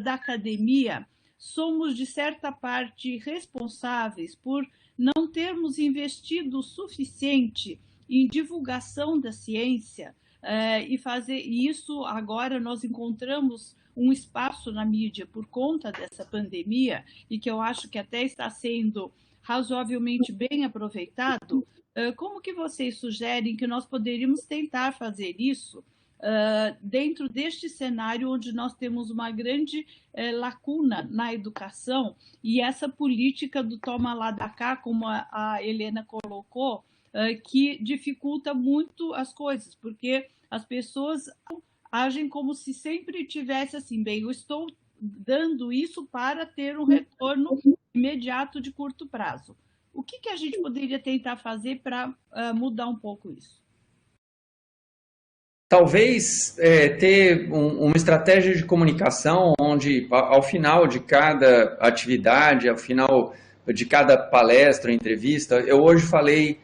B: da academia, somos, de certa parte, responsáveis por não termos investido o suficiente em divulgação da ciência e fazer isso. Agora nós encontramos um espaço na mídia por conta dessa pandemia e que eu acho que até está sendo razoavelmente bem aproveitado. Como que vocês sugerem que nós poderíamos tentar fazer isso dentro deste cenário onde nós temos uma grande lacuna na educação e essa política do toma lá da cá, como a Helena colocou, que dificulta muito as coisas, porque as pessoas agem como se sempre tivesse assim, bem, eu estou dando isso para ter um retorno imediato de curto prazo. O que a gente poderia tentar fazer para mudar um pouco isso?
E: Talvez ter uma estratégia de comunicação onde, ao final de cada atividade, ao final de cada palestra, entrevista, eu hoje falei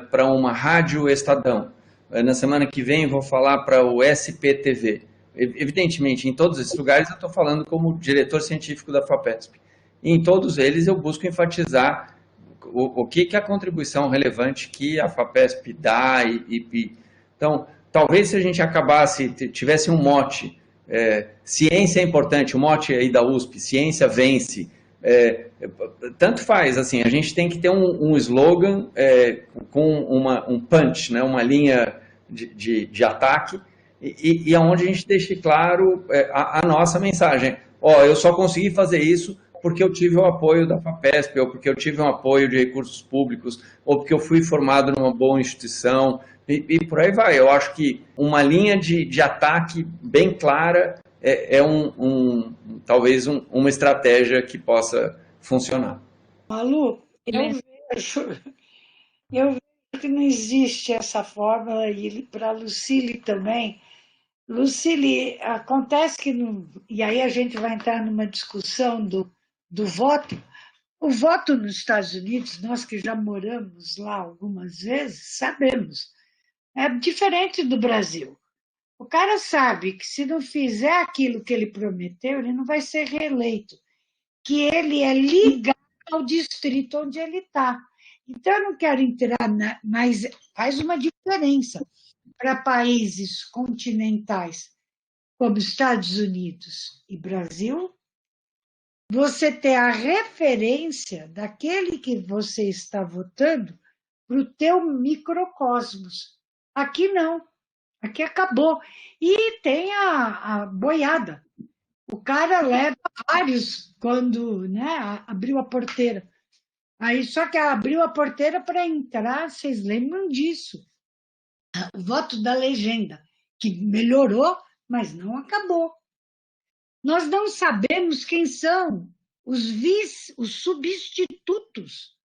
E: para uma rádio Estadão. Na semana que vem vou falar para o SPTV. Evidentemente, em todos esses lugares eu estou falando como diretor científico da FAPESP. E em todos eles eu busco enfatizar o que é a contribuição relevante que a FAPESP dá. Então, talvez se a gente tivesse um mote, ciência é importante, o mote aí da USP, ciência vence, tanto faz, assim, a gente tem que ter um slogan com um punch, né, uma linha de ataque, e aonde a gente deixe claro a nossa mensagem. Ó, eu só consegui fazer isso porque eu tive o apoio da FAPESP, ou porque eu tive um apoio de recursos públicos, ou porque eu fui formado numa boa instituição, e por aí vai. Eu acho que uma linha de ataque bem clara talvez uma estratégia que possa funcionar.
D: Malu, eu vejo que não existe essa fórmula, e para a Lucile também. Lucile, acontece que, e aí a gente vai entrar numa discussão do voto. O voto nos Estados Unidos, nós que já moramos lá algumas vezes, sabemos, é diferente do Brasil. O cara sabe que se não fizer aquilo que ele prometeu, ele não vai ser reeleito, que ele é ligado ao distrito onde ele está. Então, eu não quero entrar, mas faz uma diferença para países continentais como Estados Unidos e Brasil, você ter a referência daquele que você está votando para o teu microcosmos. Aqui não, aqui acabou. E tem a boiada. O cara leva vários quando, né, abriu a porteira. Aí só que abriu a porteira para entrar, vocês lembram disso? O voto da legenda, que melhorou, mas não acabou. Nós não sabemos quem são os substitutos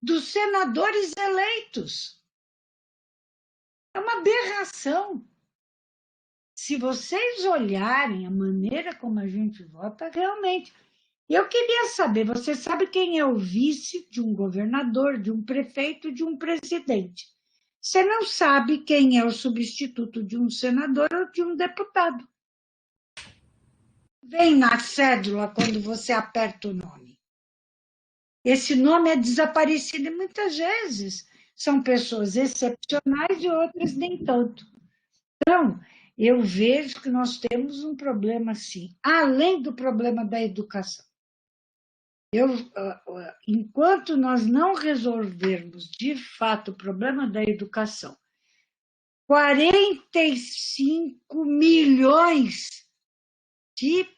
D: dos senadores eleitos. É uma aberração. Se vocês olharem a maneira como a gente vota, realmente. Eu queria saber, você sabe quem é o vice de um governador, de um prefeito, de um presidente. Você não sabe quem é o substituto de um senador ou de um deputado. Vem na cédula quando você aperta o nome. Esse nome é desaparecido e muitas vezes são pessoas excepcionais e outras nem tanto. Então, eu vejo que nós temos um problema, sim, além do problema da educação. Enquanto nós não resolvermos, de fato, o problema da educação, 45 milhões de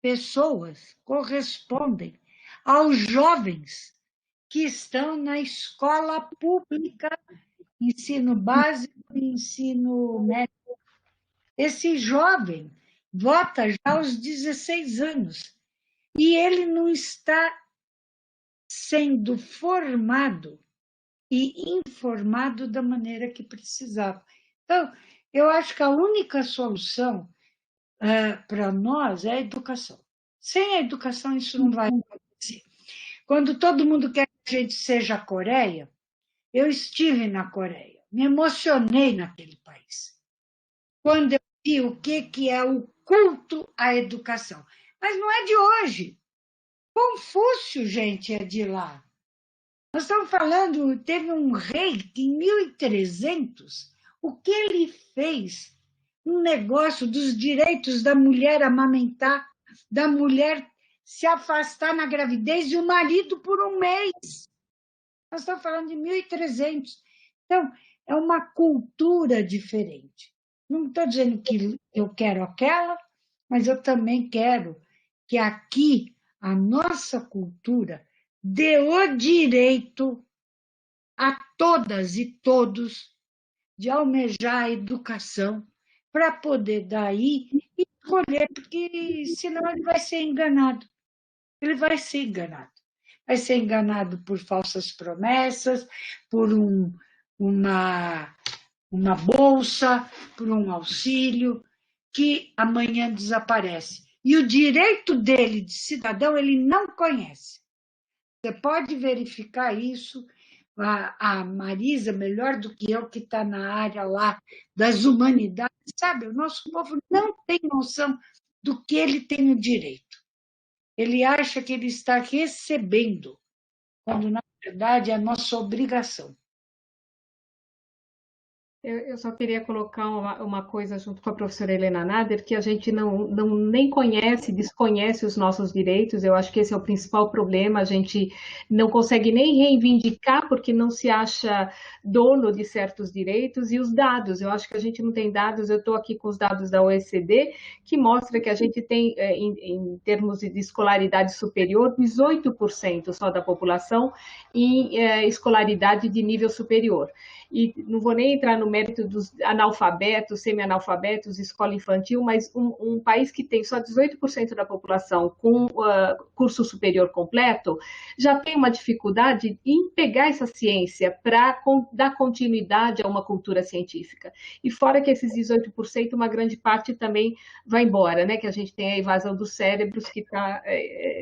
D: pessoas correspondem aos jovens que estão na escola pública, ensino básico e ensino médio. Esse jovem vota já aos 16 anos e ele não está sendo formado e informado da maneira que precisava. Então, eu acho que a única solução para nós é a educação. Sem a educação, isso não vai acontecer. Quando todo mundo quer que a gente seja a Coreia, eu estive na Coreia, me emocionei naquele país. Quando eu vi o que é o culto à educação. Mas não é de hoje. Confúcio, gente, é de lá. Nós estamos falando, teve um rei que em 1300, o que ele fez? Um negócio dos direitos da mulher amamentar, da mulher se afastar na gravidez e o marido por um mês. Nós estamos falando de 1300. Então, é uma cultura diferente. Não estou dizendo que eu quero aquela, mas eu também quero que aqui a nossa cultura dê o direito a todas e todos de almejar a educação para poder daí escolher, porque senão ele vai ser enganado. Ele vai ser enganado. Vai ser enganado por falsas promessas, por uma bolsa, por um auxílio, que amanhã desaparece. E o direito dele de cidadão ele não conhece. Você pode verificar isso. A Marisa, melhor do que eu, que está na área lá das humanidades, sabe? O nosso povo não tem noção do que ele tem o direito. Ele acha que ele está recebendo, quando, na verdade, é a nossa obrigação.
C: Eu só queria colocar uma coisa junto com a professora Helena Nader, que a gente nem conhece, desconhece os nossos direitos. Eu acho que esse é o principal problema. A gente não consegue nem reivindicar porque não se acha dono de certos direitos. E os dados, eu acho que a gente não tem dados. Eu estou aqui com os dados da OECD, que mostra que a gente tem, em termos de escolaridade superior, 18% só da população em escolaridade de nível superior. E não vou nem entrar no mérito dos analfabetos, semi-analfabetos, escola infantil, mas um país que tem só 18% da população com curso superior completo, já tem uma dificuldade em pegar essa ciência para dar continuidade a uma cultura científica. E fora que esses 18%, uma grande parte também vai embora, né? Que a gente tem a evasão dos cérebros que está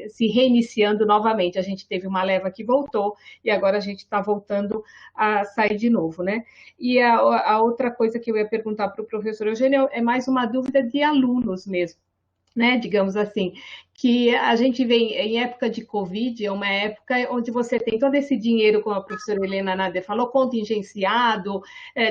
C: se reiniciando novamente. A gente teve uma leva que voltou e agora a gente está voltando a sair de novo, né? E a outra coisa que eu ia perguntar para o professor Eugênio é mais uma dúvida de alunos mesmo, né? Digamos assim, que a gente vê em época de Covid, é uma época onde você tem todo esse dinheiro, como a professora Helena Nader falou, contingenciado,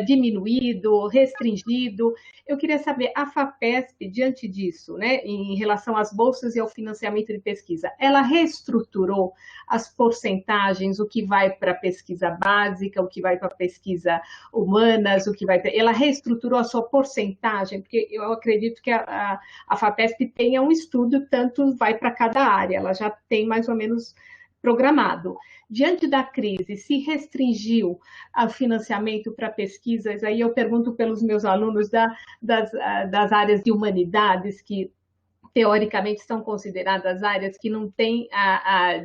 C: diminuído, restringido. Eu queria saber, a FAPESP, diante disso, né, em relação às bolsas e ao financiamento de pesquisa, ela reestruturou as porcentagens, o que vai para a pesquisa básica, o que vai para a pesquisa humanas, o que vai para... Ela reestruturou a sua porcentagem, porque eu acredito que a FAPESP tenha um estudo tanto vai para cada área, ela já tem mais ou menos programado. Diante da crise, se restringiu o financiamento para pesquisas, aí eu pergunto pelos meus alunos das áreas de humanidades, que teoricamente são consideradas áreas que não têm,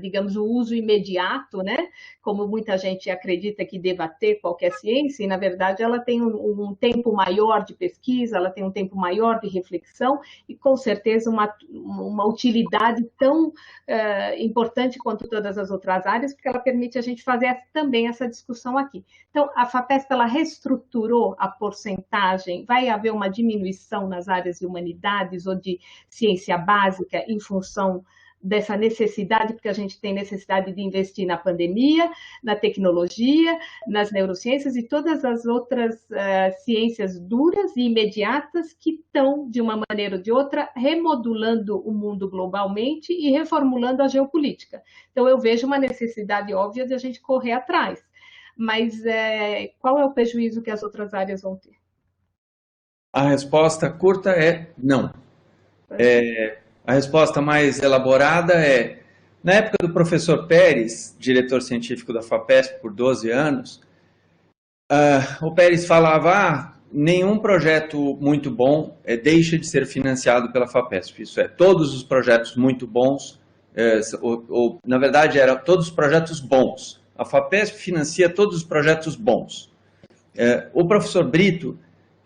C: digamos, o uso imediato, né? Como muita gente acredita que deva ter qualquer ciência, e na verdade ela tem um tempo maior de pesquisa, ela tem um tempo maior de reflexão e com certeza uma utilidade tão importante quanto todas as outras áreas, porque ela permite a gente fazer também essa discussão aqui. Então, a FAPESP, ela reestruturou a porcentagem, vai haver uma diminuição nas áreas de humanidades ou de ciência básica em função dessa necessidade, porque a gente tem necessidade de investir na pandemia, na tecnologia, nas neurociências e todas as outras ciências duras e imediatas que estão, de uma maneira ou de outra, remodulando o mundo globalmente e reformulando a geopolítica. Então, eu vejo uma necessidade óbvia de a gente correr atrás. Mas qual é o prejuízo que as outras áreas vão ter?
E: A resposta curta é não. A resposta mais elaborada é, na época do professor Pérez, diretor científico da FAPESP por 12 anos, o Pérez falava, nenhum projeto muito bom deixa de ser financiado pela FAPESP. Isso é, todos os projetos muito bons, na verdade, eram todos os projetos bons. A FAPESP financia todos os projetos bons. O professor Brito,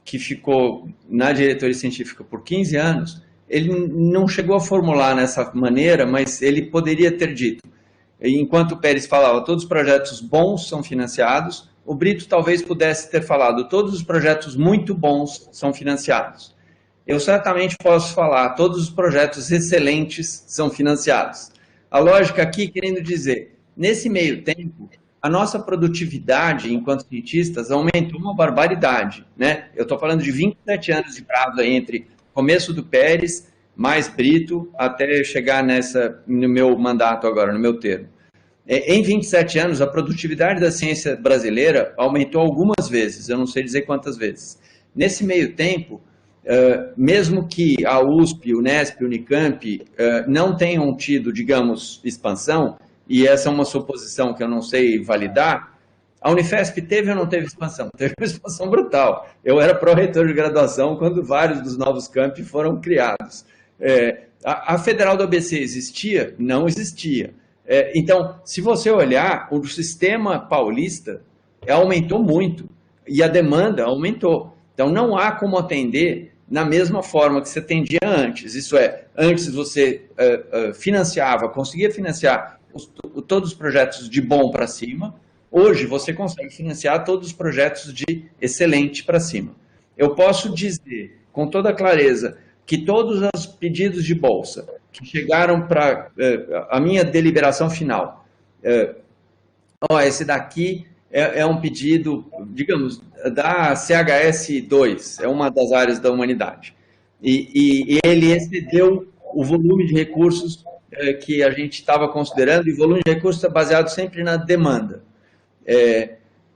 E: que ficou na diretoria científica por 15 anos, ele não chegou a formular nessa maneira, mas ele poderia ter dito. Enquanto o Pérez falava, todos os projetos bons são financiados, o Brito talvez pudesse ter falado, todos os projetos muito bons são financiados. Eu certamente posso falar, todos os projetos excelentes são financiados. A lógica aqui querendo dizer, nesse meio tempo, a nossa produtividade enquanto cientistas aumentou uma barbaridade, né? Eu estou falando de 27 anos de prazo aí entre começo do Pérez, mais Brito, até chegar no meu mandato agora, no meu termo. Em 27 anos, a produtividade da ciência brasileira aumentou algumas vezes, eu não sei dizer quantas vezes. Nesse meio tempo, mesmo que a USP, Unesp, Unicamp não tenham tido, digamos, expansão, e essa é uma suposição que eu não sei validar, a Unifesp teve ou não teve expansão? Teve uma expansão brutal. Eu era pró-reitor de graduação quando vários dos novos campi foram criados. A Federal do ABC existia? Não existia. Então, se você olhar, o sistema paulista aumentou muito e a demanda aumentou. Então, não há como atender na mesma forma que você atendia antes. Isso é, antes você conseguia financiar todos os projetos de bom para cima. Hoje, você consegue financiar todos os projetos de excelente para cima. Eu posso dizer, com toda clareza, que todos os pedidos de bolsa que chegaram para a minha deliberação final, esse daqui é um pedido, digamos, da CHS2, é uma das áreas da humanidade. E ele excedeu o volume de recursos que a gente estava considerando, e o volume de recursos é baseado sempre na demanda.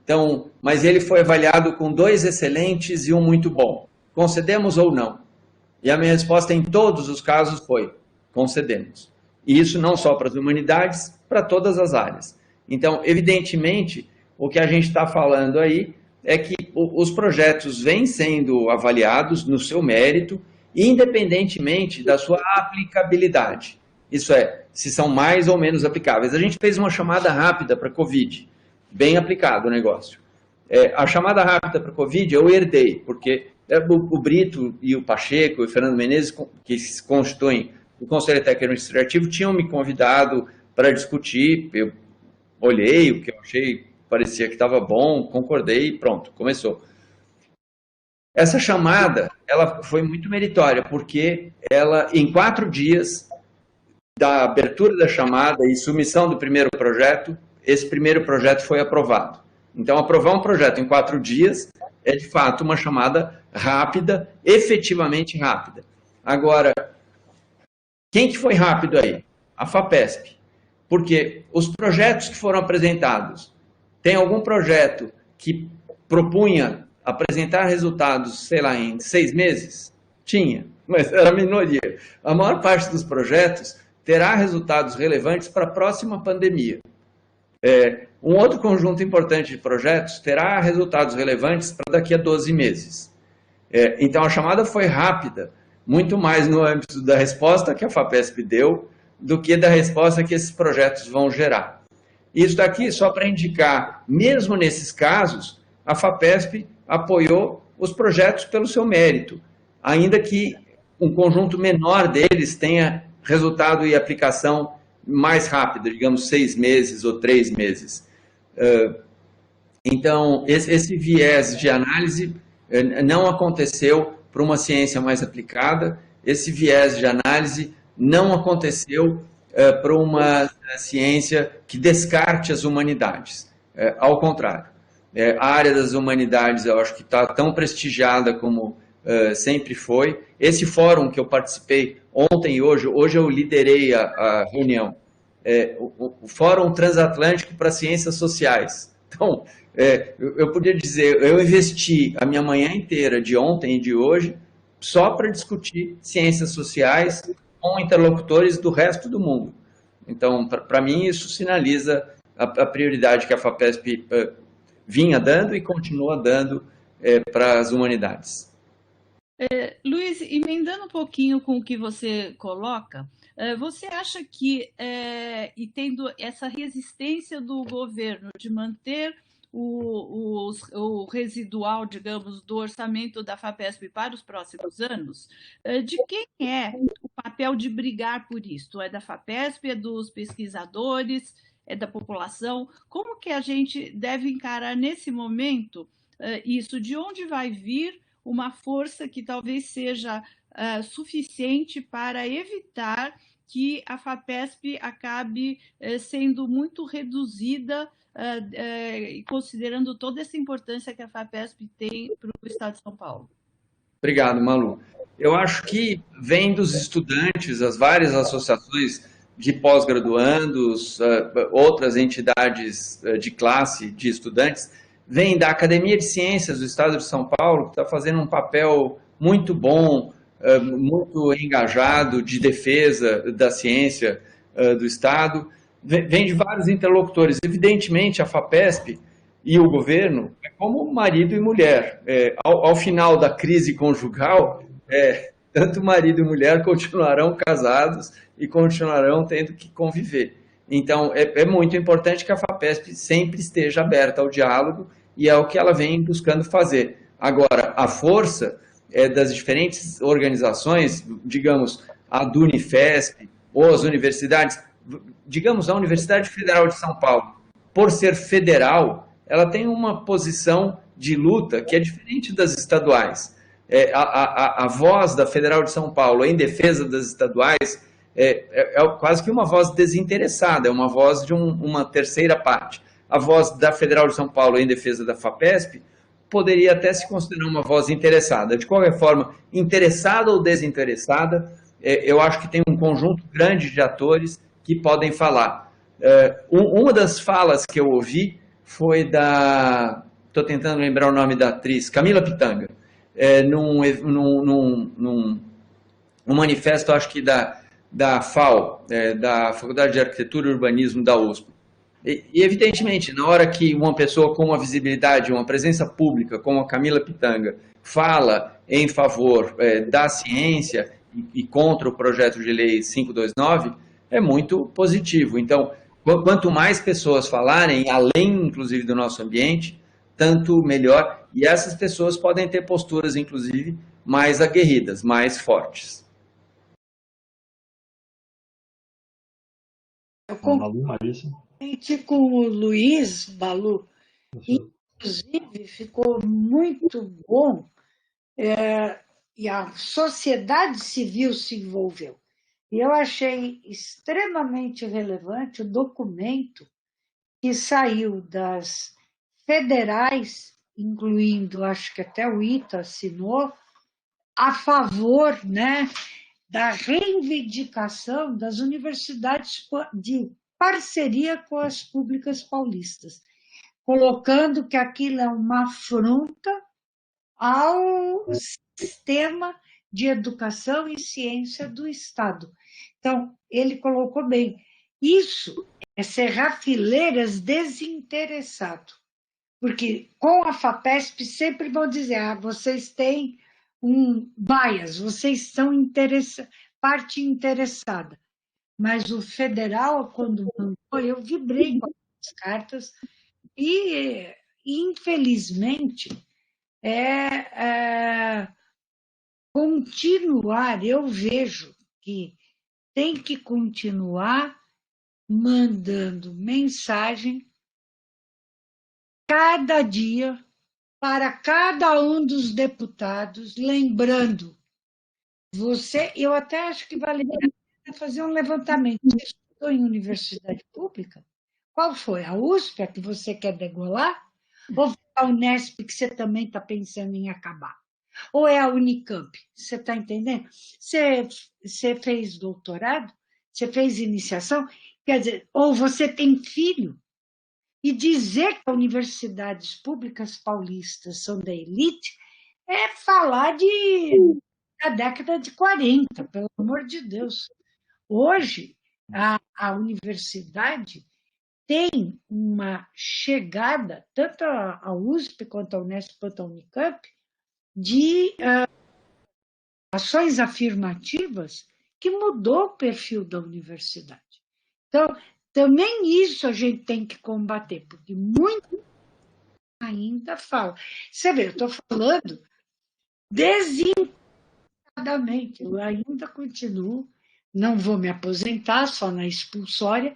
E: Então, mas ele foi avaliado com 2 excelentes e 1 muito bom. Concedemos ou não? E a minha resposta em todos os casos foi: concedemos. E isso não só para as humanidades, para todas as áreas. Então, evidentemente, o que a gente está falando aí é que os projetos vêm sendo avaliados no seu mérito, independentemente da sua aplicabilidade. Isso é, se são mais ou menos aplicáveis. A gente fez uma chamada rápida para a Covid, bem aplicado o negócio. A chamada rápida para a Covid eu herdei, porque o Brito e o Pacheco e o Fernando Menezes, que se constituem o Conselho Técnico Administrativo, tinham me convidado para discutir. Eu olhei o que eu achei, parecia que estava bom, concordei e pronto, começou. Essa chamada, ela foi muito meritória, porque ela, em 4 dias da abertura da chamada e submissão do primeiro projeto, esse primeiro projeto foi aprovado. Então, aprovar um projeto em 4 dias é, de fato, uma chamada rápida, efetivamente rápida. Agora, quem que foi rápido aí? A FAPESP. Porque os projetos que foram apresentados, tem algum projeto que propunha apresentar resultados, sei lá, em 6 meses? Tinha, mas era a minoria. A maior parte dos projetos terá resultados relevantes para a próxima pandemia. Um outro conjunto importante de projetos terá resultados relevantes para daqui a 12 meses. Então, a chamada foi rápida, muito mais no âmbito da resposta que a FAPESP deu do que da resposta que esses projetos vão gerar. Isso daqui, só para indicar, mesmo nesses casos, a FAPESP apoiou os projetos pelo seu mérito, ainda que um conjunto menor deles tenha resultado e aplicação mais rápida, digamos 6 meses ou 3 meses. Então, esse viés de análise não aconteceu para uma ciência mais aplicada, esse viés de análise não aconteceu para uma ciência que descarte as humanidades. Ao contrário, a área das humanidades eu acho que está tão prestigiada como sempre foi. Esse fórum que eu participei ontem e hoje eu liderei a reunião, o Fórum Transatlântico para Ciências Sociais. Então, eu podia dizer, eu investi a minha manhã inteira de ontem e de hoje só para discutir ciências sociais com interlocutores do resto do mundo. Então, para mim, isso sinaliza a prioridade que a FAPESP vinha dando e continua dando para as humanidades.
B: Luiz, emendando um pouquinho com o que você coloca, você acha que, e tendo essa resistência do governo de manter o residual, digamos, do orçamento da FAPESP para os próximos anos, de quem é o papel de brigar por isso? É da FAPESP, é dos pesquisadores, é da população? Como que a gente deve encarar nesse momento isso? De onde vai vir uma força que talvez seja suficiente para evitar que a FAPESP acabe sendo muito reduzida, considerando toda essa importância que a FAPESP tem para o Estado de São Paulo?
E: Obrigado, Malu. Eu acho que vem dos estudantes, as várias associações de pós-graduandos, outras entidades de classe de estudantes, vem da Academia de Ciências do Estado de São Paulo, que está fazendo um papel muito bom, muito engajado de defesa da ciência do Estado. Vem de vários interlocutores. Evidentemente, a FAPESP e o governo é como marido e mulher. Ao final da crise conjugal, tanto marido e mulher continuarão casados e continuarão tendo que conviver. Então, é muito importante que a FAPESP sempre esteja aberta ao diálogo e é o que ela vem buscando fazer. Agora, a força das diferentes organizações, digamos, a do Unifesp ou as universidades, digamos, a Universidade Federal de São Paulo, por ser federal, ela tem uma posição de luta que é diferente das estaduais. A voz da Federal de São Paulo em defesa das estaduais é quase que uma voz desinteressada, é uma voz de uma terceira parte. a voz da Federal de São Paulo em defesa da FAPESP poderia até se considerar uma voz interessada. De qualquer forma, interessada ou desinteressada, eu acho que tem um conjunto grande de atores que podem falar. Uma das falas que eu ouvi foi da... Estou tentando lembrar o nome da atriz, Camila Pitanga, num manifesto, acho que da FAO, da Faculdade de Arquitetura e Urbanismo da USP. E, evidentemente, na hora que uma pessoa com uma visibilidade, uma presença pública, como a Camila Pitanga, fala em favor da ciência e contra o projeto de lei 529, é muito positivo. Então, quanto mais pessoas falarem, além, inclusive, do nosso ambiente, tanto melhor. E essas pessoas podem ter posturas, inclusive, mais aguerridas, mais fortes.
D: Eu concordo com o Luiz, Balu. Inclusive, ficou muito bom e a sociedade civil se envolveu. E eu achei extremamente relevante o documento que saiu das federais, incluindo, acho que até o ITA assinou, a favor, né, da reivindicação das universidades de parceria com as públicas paulistas, colocando que aquilo é uma afronta ao sistema de educação e ciência do Estado. Então, ele colocou bem, isso é cerrar fileiras desinteressado, porque com a FAPESP sempre vão dizer, vocês têm um bias, vocês são parte interessada. Mas o federal, quando mandou, eu vibrei com as cartas e, infelizmente, continuar, eu vejo que tem que continuar mandando mensagem cada dia para cada um dos deputados, lembrando, eu até acho que vale a pena fazer um levantamento. Você estudou em universidade pública? Qual foi? A USP, a que você quer degolar? Ou foi a Unesp, que você também está pensando em acabar? Ou é a Unicamp? Você está entendendo? Você fez doutorado? Você fez iniciação? Quer dizer, ou você tem filho? E dizer que as universidades públicas paulistas são da elite é falar da década de 40, pelo amor de Deus. Hoje, a universidade tem uma chegada, tanto a USP, quanto a Unesp, quanto a Unicamp, de ações afirmativas que mudou o perfil da universidade. Então, também isso a gente tem que combater, porque muito ainda fala. Você vê, eu estou falando desinteressadamente, eu ainda continuo, não vou me aposentar, só na expulsória,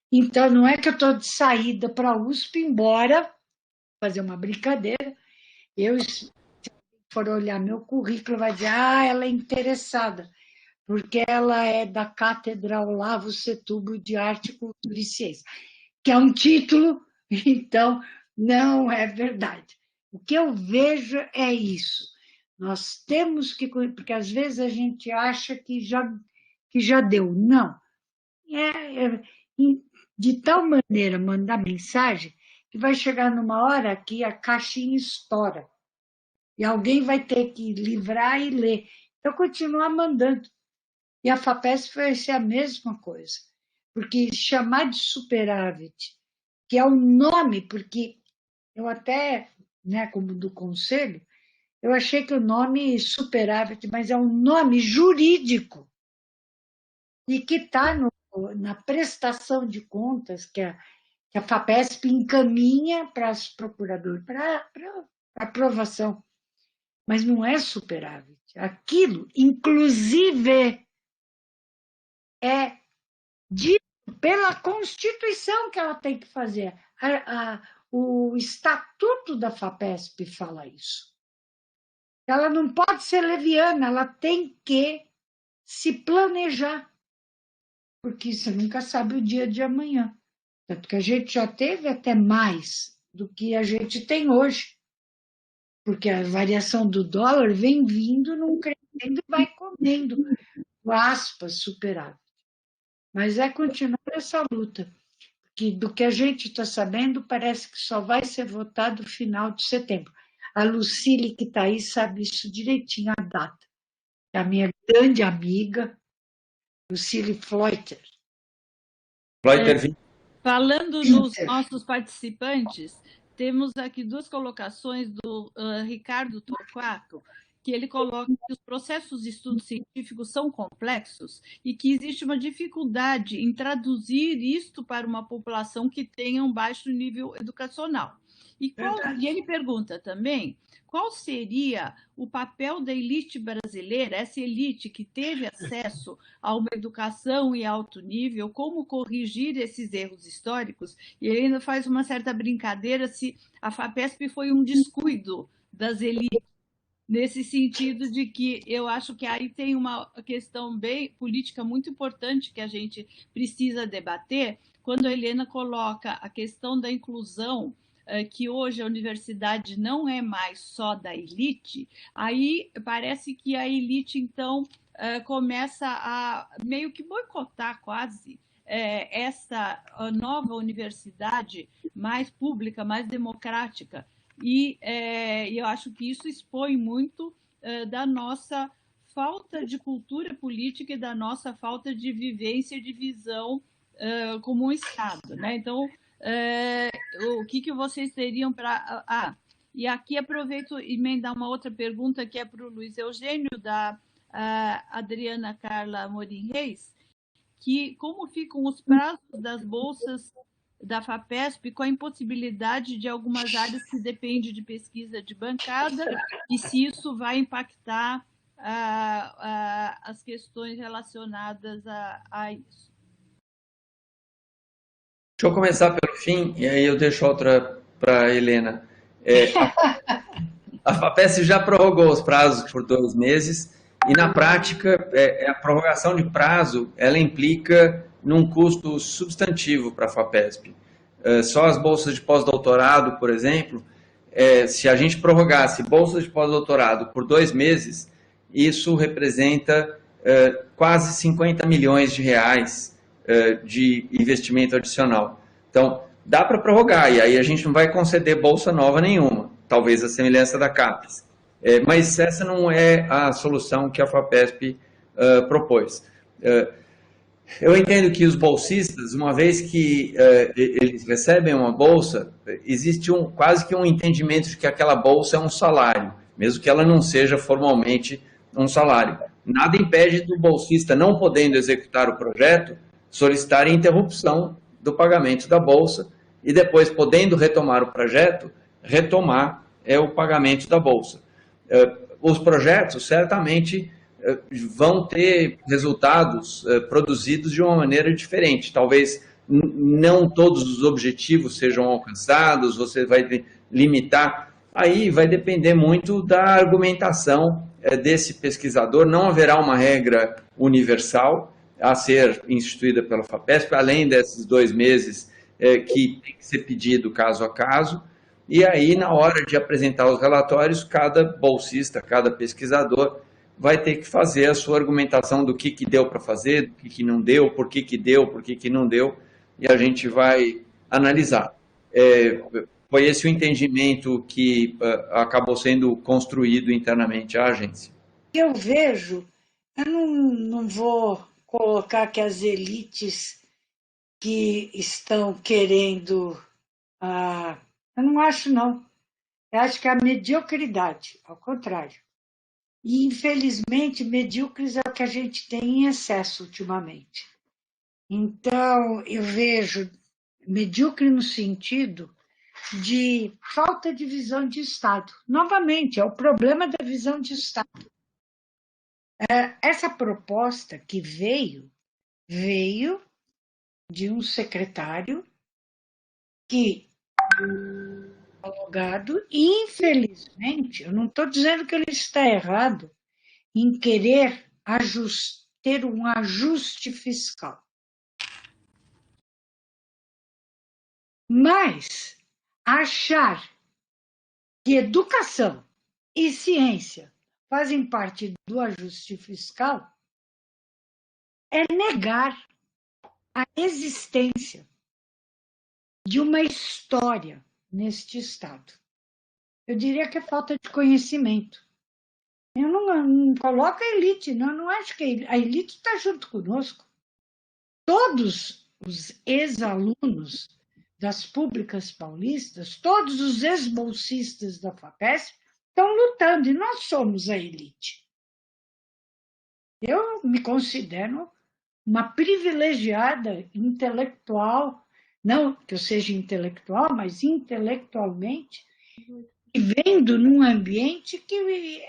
D: então não é que eu estou de saída para a USP, embora fazer uma brincadeira, se for olhar meu currículo, vai dizer, ela é interessada, porque ela é da Cátedra Olavo Setúbal de Arte, Cultura e Ciência, que é um título, então não é verdade. O que eu vejo é isso. Nós temos que, porque às vezes a gente acha que já deu. Não. De tal maneira mandar mensagem que vai chegar numa hora que a caixinha estoura. E alguém vai ter que livrar e ler. Então, continuar mandando. E a FAPESP vai ser a mesma coisa. Porque chamar de superávit, que é o nome, porque eu até, como do conselho, eu achei que o nome superávit, mas é um nome jurídico. E que está na prestação de contas que a FAPESP encaminha para os procuradores, para aprovação. Mas não é superávit. Aquilo, inclusive, é dito pela Constituição que ela tem que fazer. O Estatuto da FAPESP fala isso. Ela não pode ser leviana, ela tem que se planejar, porque você nunca sabe o dia de amanhã. Tanto que a gente já teve até mais do que a gente tem hoje, porque a variação do dólar vem vindo, não crescendo e vai comendo, aspas, superávit. Mas é continuar essa luta, que do que a gente está sabendo, parece que só vai ser votado no final de setembro. A Lucile, que está aí, sabe isso direitinho, a data. A minha grande amiga, Lucile Fleuter.
E: Fleuter,
B: falando nos nossos participantes, temos aqui duas colocações do Ricardo Torquato, que ele coloca que os processos de estudo científico são complexos e que existe uma dificuldade em traduzir isto para uma população que tenha um baixo nível educacional. E ele pergunta também qual seria o papel da elite brasileira, essa elite que teve acesso a uma educação em alto nível, como corrigir esses erros históricos, e ele ainda faz uma certa brincadeira se a FAPESP foi um descuido das elites, nesse sentido de que eu acho que aí tem uma questão bem política muito importante que a gente precisa debater, quando a Helena coloca a questão da inclusão, que hoje a universidade não é mais só da elite, aí parece que a elite, então, começa a meio que boicotar quase essa nova universidade mais pública, mais democrática. E eu acho que isso expõe muito da nossa falta de cultura política e da nossa falta de vivência e de visão como um Estado, né? Então, o que vocês teriam para... e aqui aproveito e emendar uma outra pergunta que é para o Luiz Eugênio, da Adriana Carla Amorim Reis, que como ficam os prazos das bolsas da FAPESP com a impossibilidade de algumas áreas que dependem de pesquisa de bancada e se isso vai impactar as questões relacionadas a isso.
E: Deixa eu começar pelo fim, e aí eu deixo outra para a Helena. A FAPESP já prorrogou os prazos por 2 meses, e na prática, a prorrogação de prazo, ela implica num custo substantivo para a FAPESP. Só as bolsas de pós-doutorado, por exemplo, se a gente prorrogasse bolsas de pós-doutorado por 2 meses, isso representa quase 50 milhões de reais de investimento adicional. Então, dá para prorrogar, e aí a gente não vai conceder bolsa nova nenhuma, talvez a semelhança da CAPES. Mas essa não é a solução que a FAPESP propôs. Eu entendo que os bolsistas, uma vez que eles recebem uma bolsa, existe quase que um entendimento de que aquela bolsa é um salário, mesmo que ela não seja formalmente um salário. Nada impede do bolsista, não podendo executar o projeto, solicitar a interrupção do pagamento da bolsa e depois, podendo retomar o projeto, retomar o pagamento da bolsa. Os projetos certamente vão ter resultados produzidos de uma maneira diferente. Talvez não todos os objetivos sejam alcançados, você vai limitar. Aí vai depender muito da argumentação desse pesquisador. Não haverá uma regra universal a ser instituída pela FAPESP, além desses 2 meses que tem que ser pedido caso a caso. E aí, na hora de apresentar os relatórios, cada bolsista, cada pesquisador vai ter que fazer a sua argumentação do que deu para fazer, do que não deu, por que deu, por que não deu, e a gente vai analisar. Foi esse o entendimento que acabou sendo construído internamente à agência.
D: Eu vejo, eu não vou colocar que as elites que estão querendo... eu não acho, não. Eu acho que é a mediocridade, ao contrário. E, infelizmente, medíocres é o que a gente tem em excesso ultimamente. Então, eu vejo medíocre no sentido de falta de visão de Estado. Novamente, é o problema da visão de Estado. Essa proposta que veio de um secretário que homologado, e infelizmente, eu não estou dizendo que ele está errado em querer ter um ajuste fiscal. Mas achar que educação e ciência fazem parte do ajuste fiscal é negar a existência de uma história neste Estado. Eu diria que é falta de conhecimento. Eu não coloco a elite, não acho que a elite está junto conosco. Todos os ex-alunos das públicas paulistas, todos os ex-bolsistas da FAPESP estão lutando, e nós somos a elite. Eu me considero uma privilegiada intelectual, não que eu seja intelectual, mas intelectualmente, vivendo num ambiente que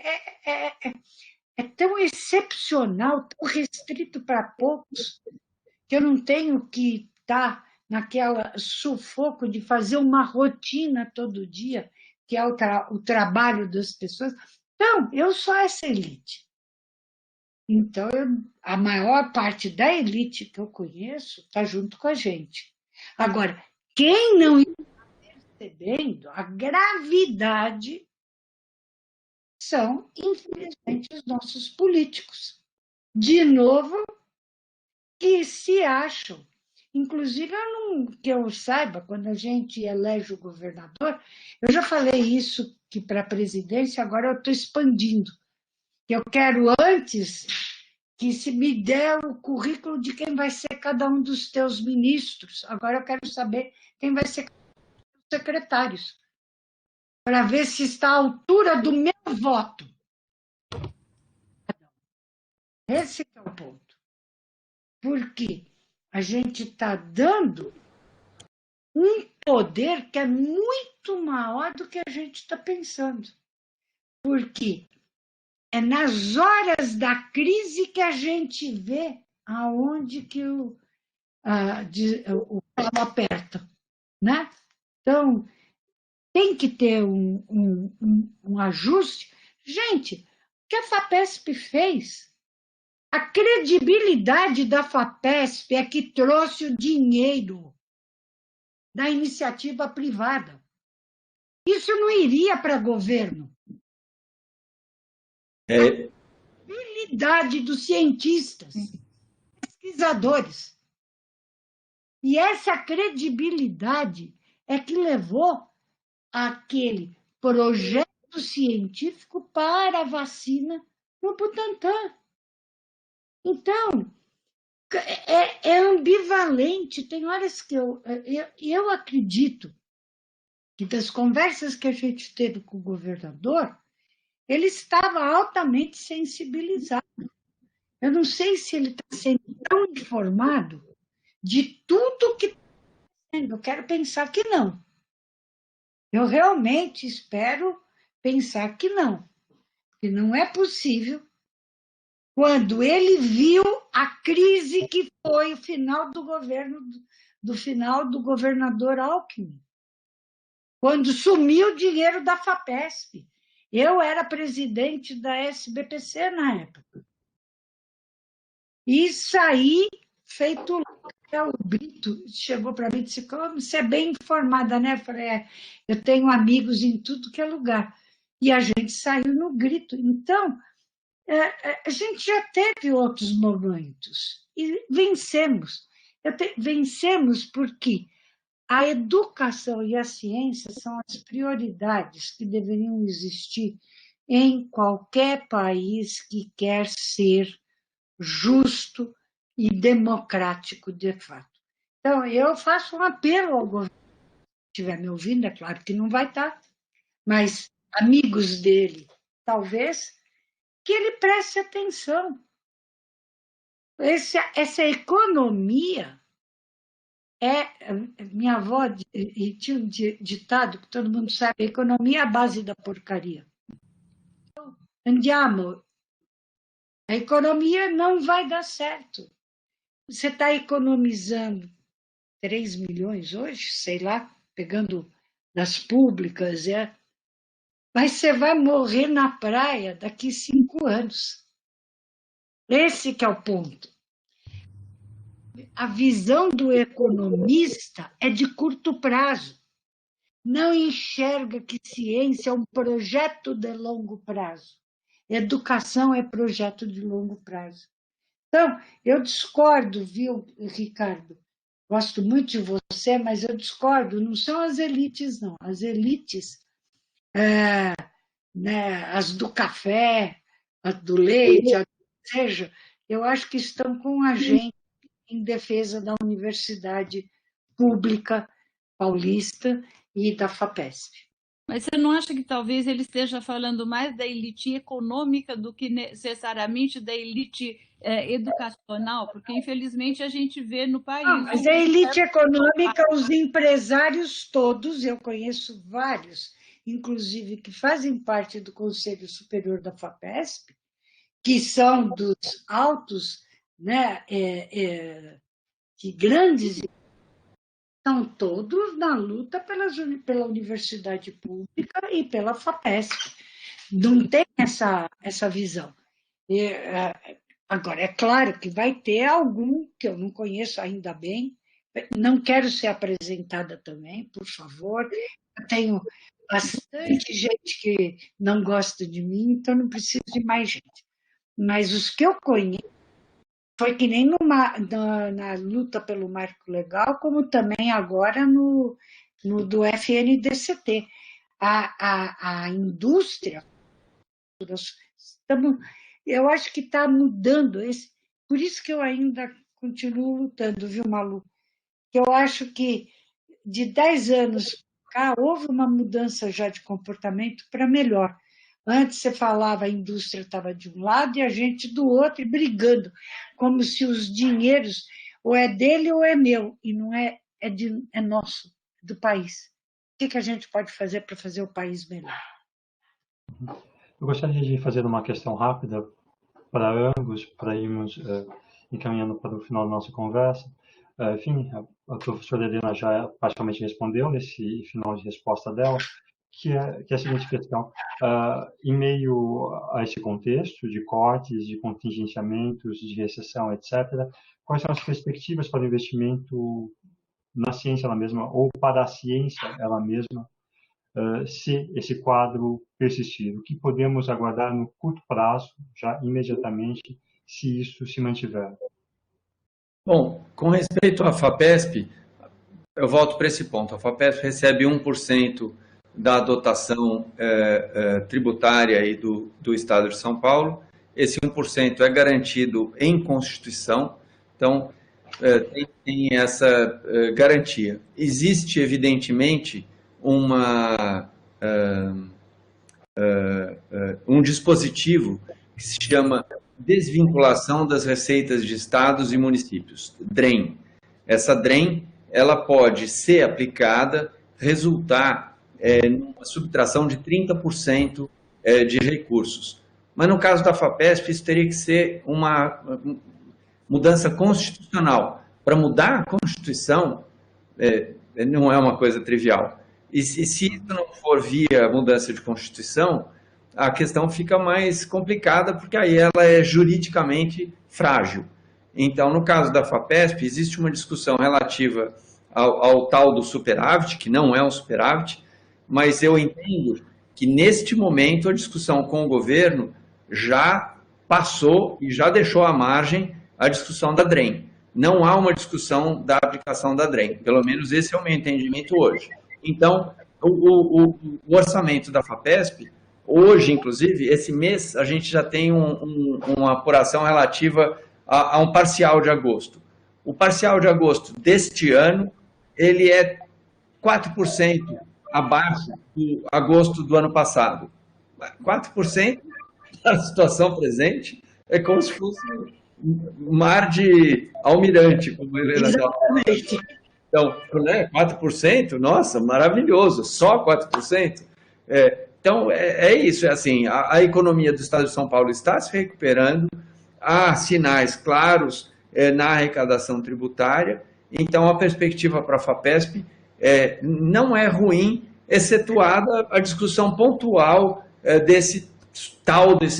D: é tão excepcional, tão restrito para poucos, que eu não tenho que estar naquela sufoco de fazer uma rotina todo dia, que é o trabalho das pessoas. Então, eu sou essa elite. Então, a maior parte da elite que eu conheço está junto com a gente. Agora, quem não está percebendo a gravidade são, infelizmente, os nossos políticos. De novo, que se acham. Inclusive, que eu saiba, quando a gente elege o governador, eu já falei isso que para a presidência, agora eu estou expandindo. Eu quero antes que se me der o currículo de quem vai ser cada um dos teus ministros. Agora eu quero saber quem vai ser os secretários, para ver se está à altura do meu voto. Esse é o ponto. Porque a gente está dando um poder que é muito maior do que a gente está pensando. Porque é nas horas da crise que a gente vê aonde que o pau aperta, né? Então, tem que ter um ajuste. Gente, o que a FAPESP fez? A credibilidade da FAPESP é que trouxe o dinheiro da iniciativa privada. Isso não iria para governo. A credibilidade dos cientistas, pesquisadores. E essa credibilidade é que levou aquele projeto científico para a vacina no Butantan. Então, é ambivalente. Tem horas que eu acredito que das conversas que a gente teve com o governador, ele estava altamente sensibilizado. Eu não sei se ele está sendo tão informado de tudo que está acontecendo. Eu quero pensar que não. Eu realmente espero pensar que não. Que não é possível, quando ele viu a crise que foi o final do governo, do final do governador Alckmin, quando sumiu o dinheiro da FAPESP. Eu era presidente da SBPC na época. E saí feito o Brito chegou para mim e disse: você é bem informada, né? Eu falei: eu tenho amigos em tudo que é lugar. E a gente saiu no grito. Então, a gente já teve outros momentos e vencemos. Vencemos porque a educação e a ciência são as prioridades que deveriam existir em qualquer país que quer ser justo e democrático de fato. Então, eu faço um apelo ao governo, se estiver me ouvindo, é claro que não vai estar, mas amigos dele, talvez, que ele preste atenção. Essa economia minha avó tinha um ditado que todo mundo sabe: a economia é a base da porcaria. Andiamo, a economia não vai dar certo. Você está economizando 3 milhões hoje, sei lá, pegando das públicas, mas você vai morrer na praia daqui 5 anos. Esse que é o ponto. a visão do economista é de curto prazo. Não enxerga que ciência é um projeto de longo prazo. Educação é projeto de longo prazo. Então, eu discordo, viu, Ricardo? Gosto muito de você, mas eu discordo. Não são as elites, não. As elites, né, as do café, as do leite, seja, eu acho que estão com a gente em defesa da Universidade Pública Paulista e da FAPESP.
B: Mas você não acha que talvez ele esteja falando mais da elite econômica do que necessariamente da elite educacional? Porque, infelizmente, a gente vê no país...
D: Mas a elite econômica, os empresários todos, eu conheço vários, inclusive que fazem parte do Conselho Superior da FAPESP, que são dos altos, né, de grandes, estão todos na luta pela universidade pública e pela FAPESP. Não tem essa visão. Agora, é claro que vai ter algum que eu não conheço ainda bem, não quero ser apresentada também, por favor. Eu tenho bastante gente que não gosta de mim, então não preciso de mais gente. Mas os que eu conheço, foi que nem na luta pelo marco legal, como também agora no do FNDCT. A indústria, eu acho que está mudando. Por isso que eu ainda continuo lutando, viu, Malu? Eu acho que de 10 anos para cá houve uma mudança já de comportamento para melhor. Antes você falava a indústria estava de um lado e a gente do outro, e brigando, como se os dinheiros ou é dele ou é meu, e não é nosso, do país. O que a gente pode fazer para fazer o país melhor?
A: Eu gostaria de fazer uma questão rápida para ambos, para irmos encaminhando para o final da nossa conversa. Enfim, a professora Helena já praticamente respondeu nesse final de resposta dela, que é a seguinte questão: em meio a esse contexto de cortes, de contingenciamentos, de recessão, etc., quais são as perspectivas para o investimento na ciência ela mesma, ou para a ciência ela mesma, se esse quadro persistir? O que podemos aguardar no curto prazo, já imediatamente, se isso se mantiver?
E: Bom, com respeito à FAPESP, eu volto para esse ponto. A FAPESP recebe 1% da dotação tributária aí do Estado de São Paulo. Esse 1% é garantido em Constituição, então tem essa garantia. Existe, evidentemente, um dispositivo que se chama Desvinculação das Receitas de Estados e Municípios, DREM. Essa DREM ela pode ser aplicada, resultar numa subtração de 30% de recursos. Mas no caso da FAPESP, isso teria que ser uma mudança constitucional. Para mudar a Constituição, não é uma coisa trivial. E se isso não for via mudança de Constituição, a questão fica mais complicada, porque aí ela é juridicamente frágil. Então, no caso da FAPESP, existe uma discussão relativa ao tal do superávit, que não é um superávit, mas eu entendo que, neste momento, a discussão com o governo já passou e já deixou à margem a discussão da DREM. Não há uma discussão da aplicação da DREM, pelo menos esse é o meu entendimento hoje. Então, o orçamento da FAPESP, hoje, inclusive, esse mês, a gente já tem uma apuração relativa a um parcial de agosto. O parcial de agosto deste ano, ele é 4% abaixo do agosto do ano passado. 4% da situação presente é como se fosse um mar de almirante, como a Helena estava falando. Então, né, 4%, nossa, maravilhoso, só 4%. Então, é isso, assim, a economia do Estado de São Paulo está se recuperando, há sinais claros na arrecadação tributária, então a perspectiva para a FAPESP não é ruim, excetuada a discussão pontual desse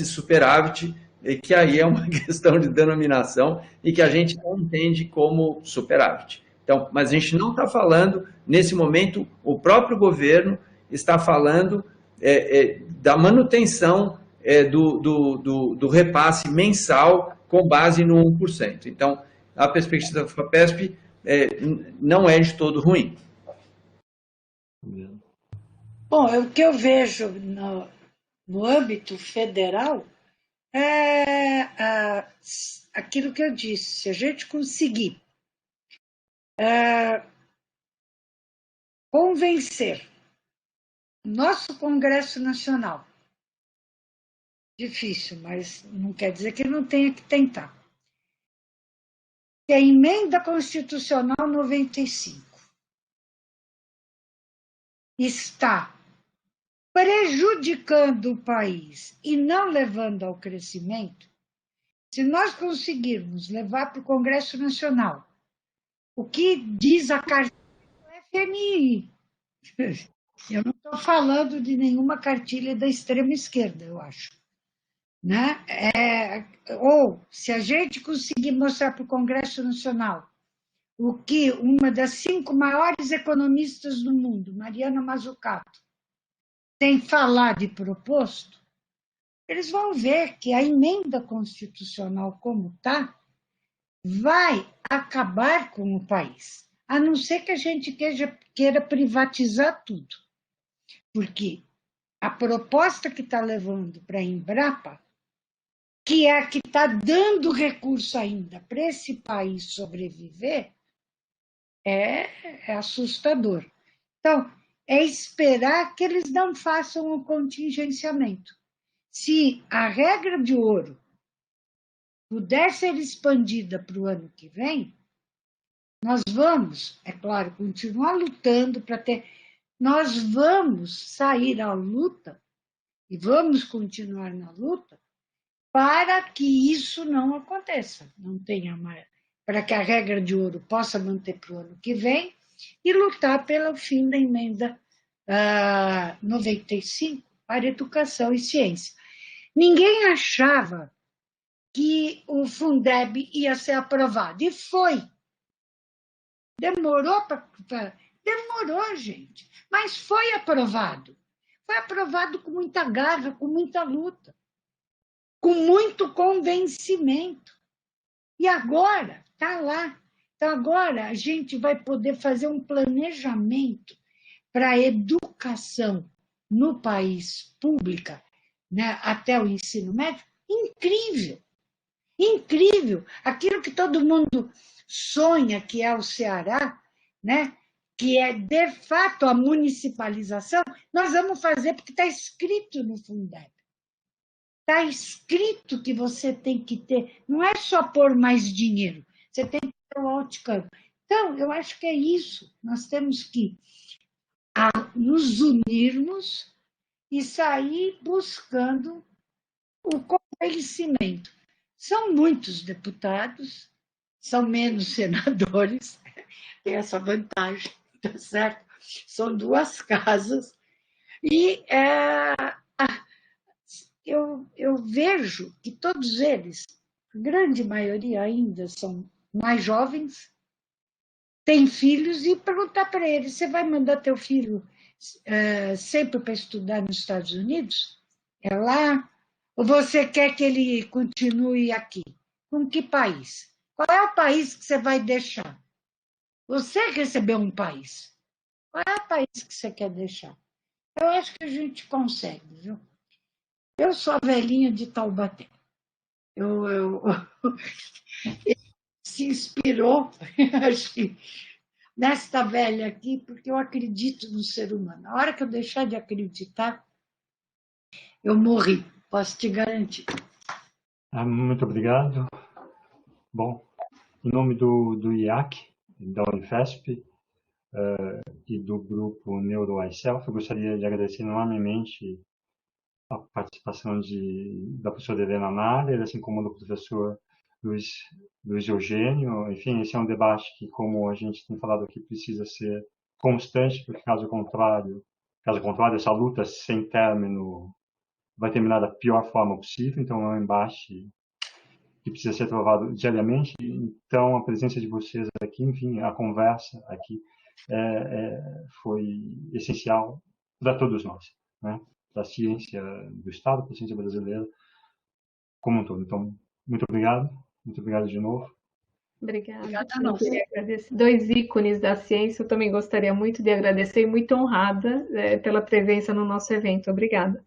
E: superávit que aí é uma questão de denominação e que a gente não entende como superávit. Então, mas a gente não está falando, nesse momento, o próprio governo está falando da manutenção do repasse mensal com base no 1%. Então, a perspectiva da FAPESP não é de todo ruim.
D: Bom, o que eu vejo no âmbito federal aquilo que eu disse, se a gente conseguir convencer o nosso Congresso Nacional, difícil, mas não quer dizer que não tenha que tentar, que a emenda constitucional 95 está prejudicando o país e não levando ao crescimento, se nós conseguirmos levar para o Congresso Nacional o que diz a cartilha do FMI, eu não estou falando de nenhuma cartilha da extrema esquerda, eu acho, né? Ou se a gente conseguir mostrar para o Congresso Nacional o que uma das 5 maiores economistas do mundo, Mariana Mazzucato, tem falado e proposto, eles vão ver que a emenda constitucional como está vai acabar com o país, a não ser que a gente queira privatizar tudo. Porque a proposta que está levando para a Embrapa, que é a que está dando recurso ainda para esse país sobreviver, é assustador. Então, é esperar que eles não façam o contingenciamento. Se a regra de ouro puder ser expandida para o ano que vem, nós vamos, é claro, continuar lutando para ter. Nós vamos sair à luta e vamos continuar na luta para que isso não aconteça, não tenha mais, para que a regra de ouro possa manter para o ano que vem e lutar pelo fim da emenda 95 para educação e ciência. Ninguém achava que o Fundeb ia ser aprovado, e foi. Demorou, gente, mas foi aprovado. Foi aprovado com muita garra, com muita luta, com muito convencimento. E agora, está lá. Então, agora a gente vai poder fazer um planejamento para a educação no país pública, né, até o ensino médio, incrível. Incrível. Aquilo que todo mundo sonha, que é o Ceará, né, que é, de fato, a municipalização, nós vamos fazer porque está escrito no Fundeb. Está escrito que você tem que ter, não é só pôr mais dinheiro, você tem que ter o outcome. Então, eu acho que é isso. Nós temos que nos unirmos e sair buscando o convencimento. São muitos deputados, são menos senadores, tem essa vantagem, tá certo? São 2 casas, e eu vejo que todos eles, a grande maioria ainda são mais jovens, têm filhos, e perguntar para eles, você vai mandar teu filho sempre para estudar nos Estados Unidos? É lá? Ou você quer que ele continue aqui? Com que país? Qual é o país que você vai deixar? Você recebeu um país. Qual é o país que você quer deixar? Eu acho que a gente consegue, viu? Eu sou a velhinha de Taubaté. Se inspirou, acho que, nesta velha aqui, porque eu acredito no ser humano. A hora que eu deixar de acreditar, eu morri, posso te garantir.
A: Muito obrigado. Bom, em nome do IAC, da Unifesp e do grupo Neuro iSelf, eu gostaria de agradecer enormemente a participação da professora Helena Nader, assim como do professor Luiz Eugênio. Enfim, esse é um debate que, como a gente tem falado aqui, precisa ser constante, porque caso contrário, essa luta sem término vai terminar da pior forma possível. Então, é um embate que precisa ser trovado diariamente. Então, a presença de vocês aqui, enfim, a conversa aqui foi essencial para todos nós, né? Da ciência do Estado, para a ciência brasileira como um todo. Então, muito obrigado de novo.
C: Obrigada.
D: Obrigada a
C: Eu
D: nós.
C: queria agradecer. Dois ícones da ciência, eu também gostaria muito de agradecer e muito honrada pela presença no nosso evento. Obrigada.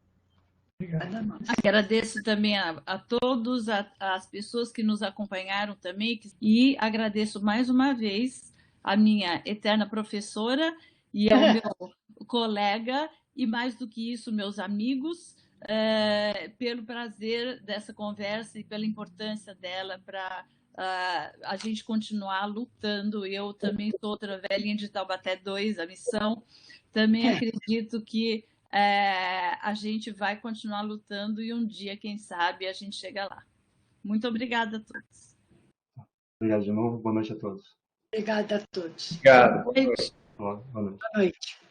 D: Obrigada a nós.
B: Agradeço também a todos, as pessoas que nos acompanharam também, e agradeço mais uma vez a minha eterna professora e ao meu colega, e mais do que isso, meus amigos, pelo prazer dessa conversa e pela importância dela para a gente continuar lutando. Eu também sou outra velhinha de Taubaté 2, a missão. Também acredito que a gente vai continuar lutando e um dia, quem sabe, a gente chega lá. Muito obrigada a todos.
A: Obrigado de novo. Boa noite a todos.
D: Obrigada a todos.
E: Obrigado.
D: Boa noite.
A: Boa noite.
D: Boa noite.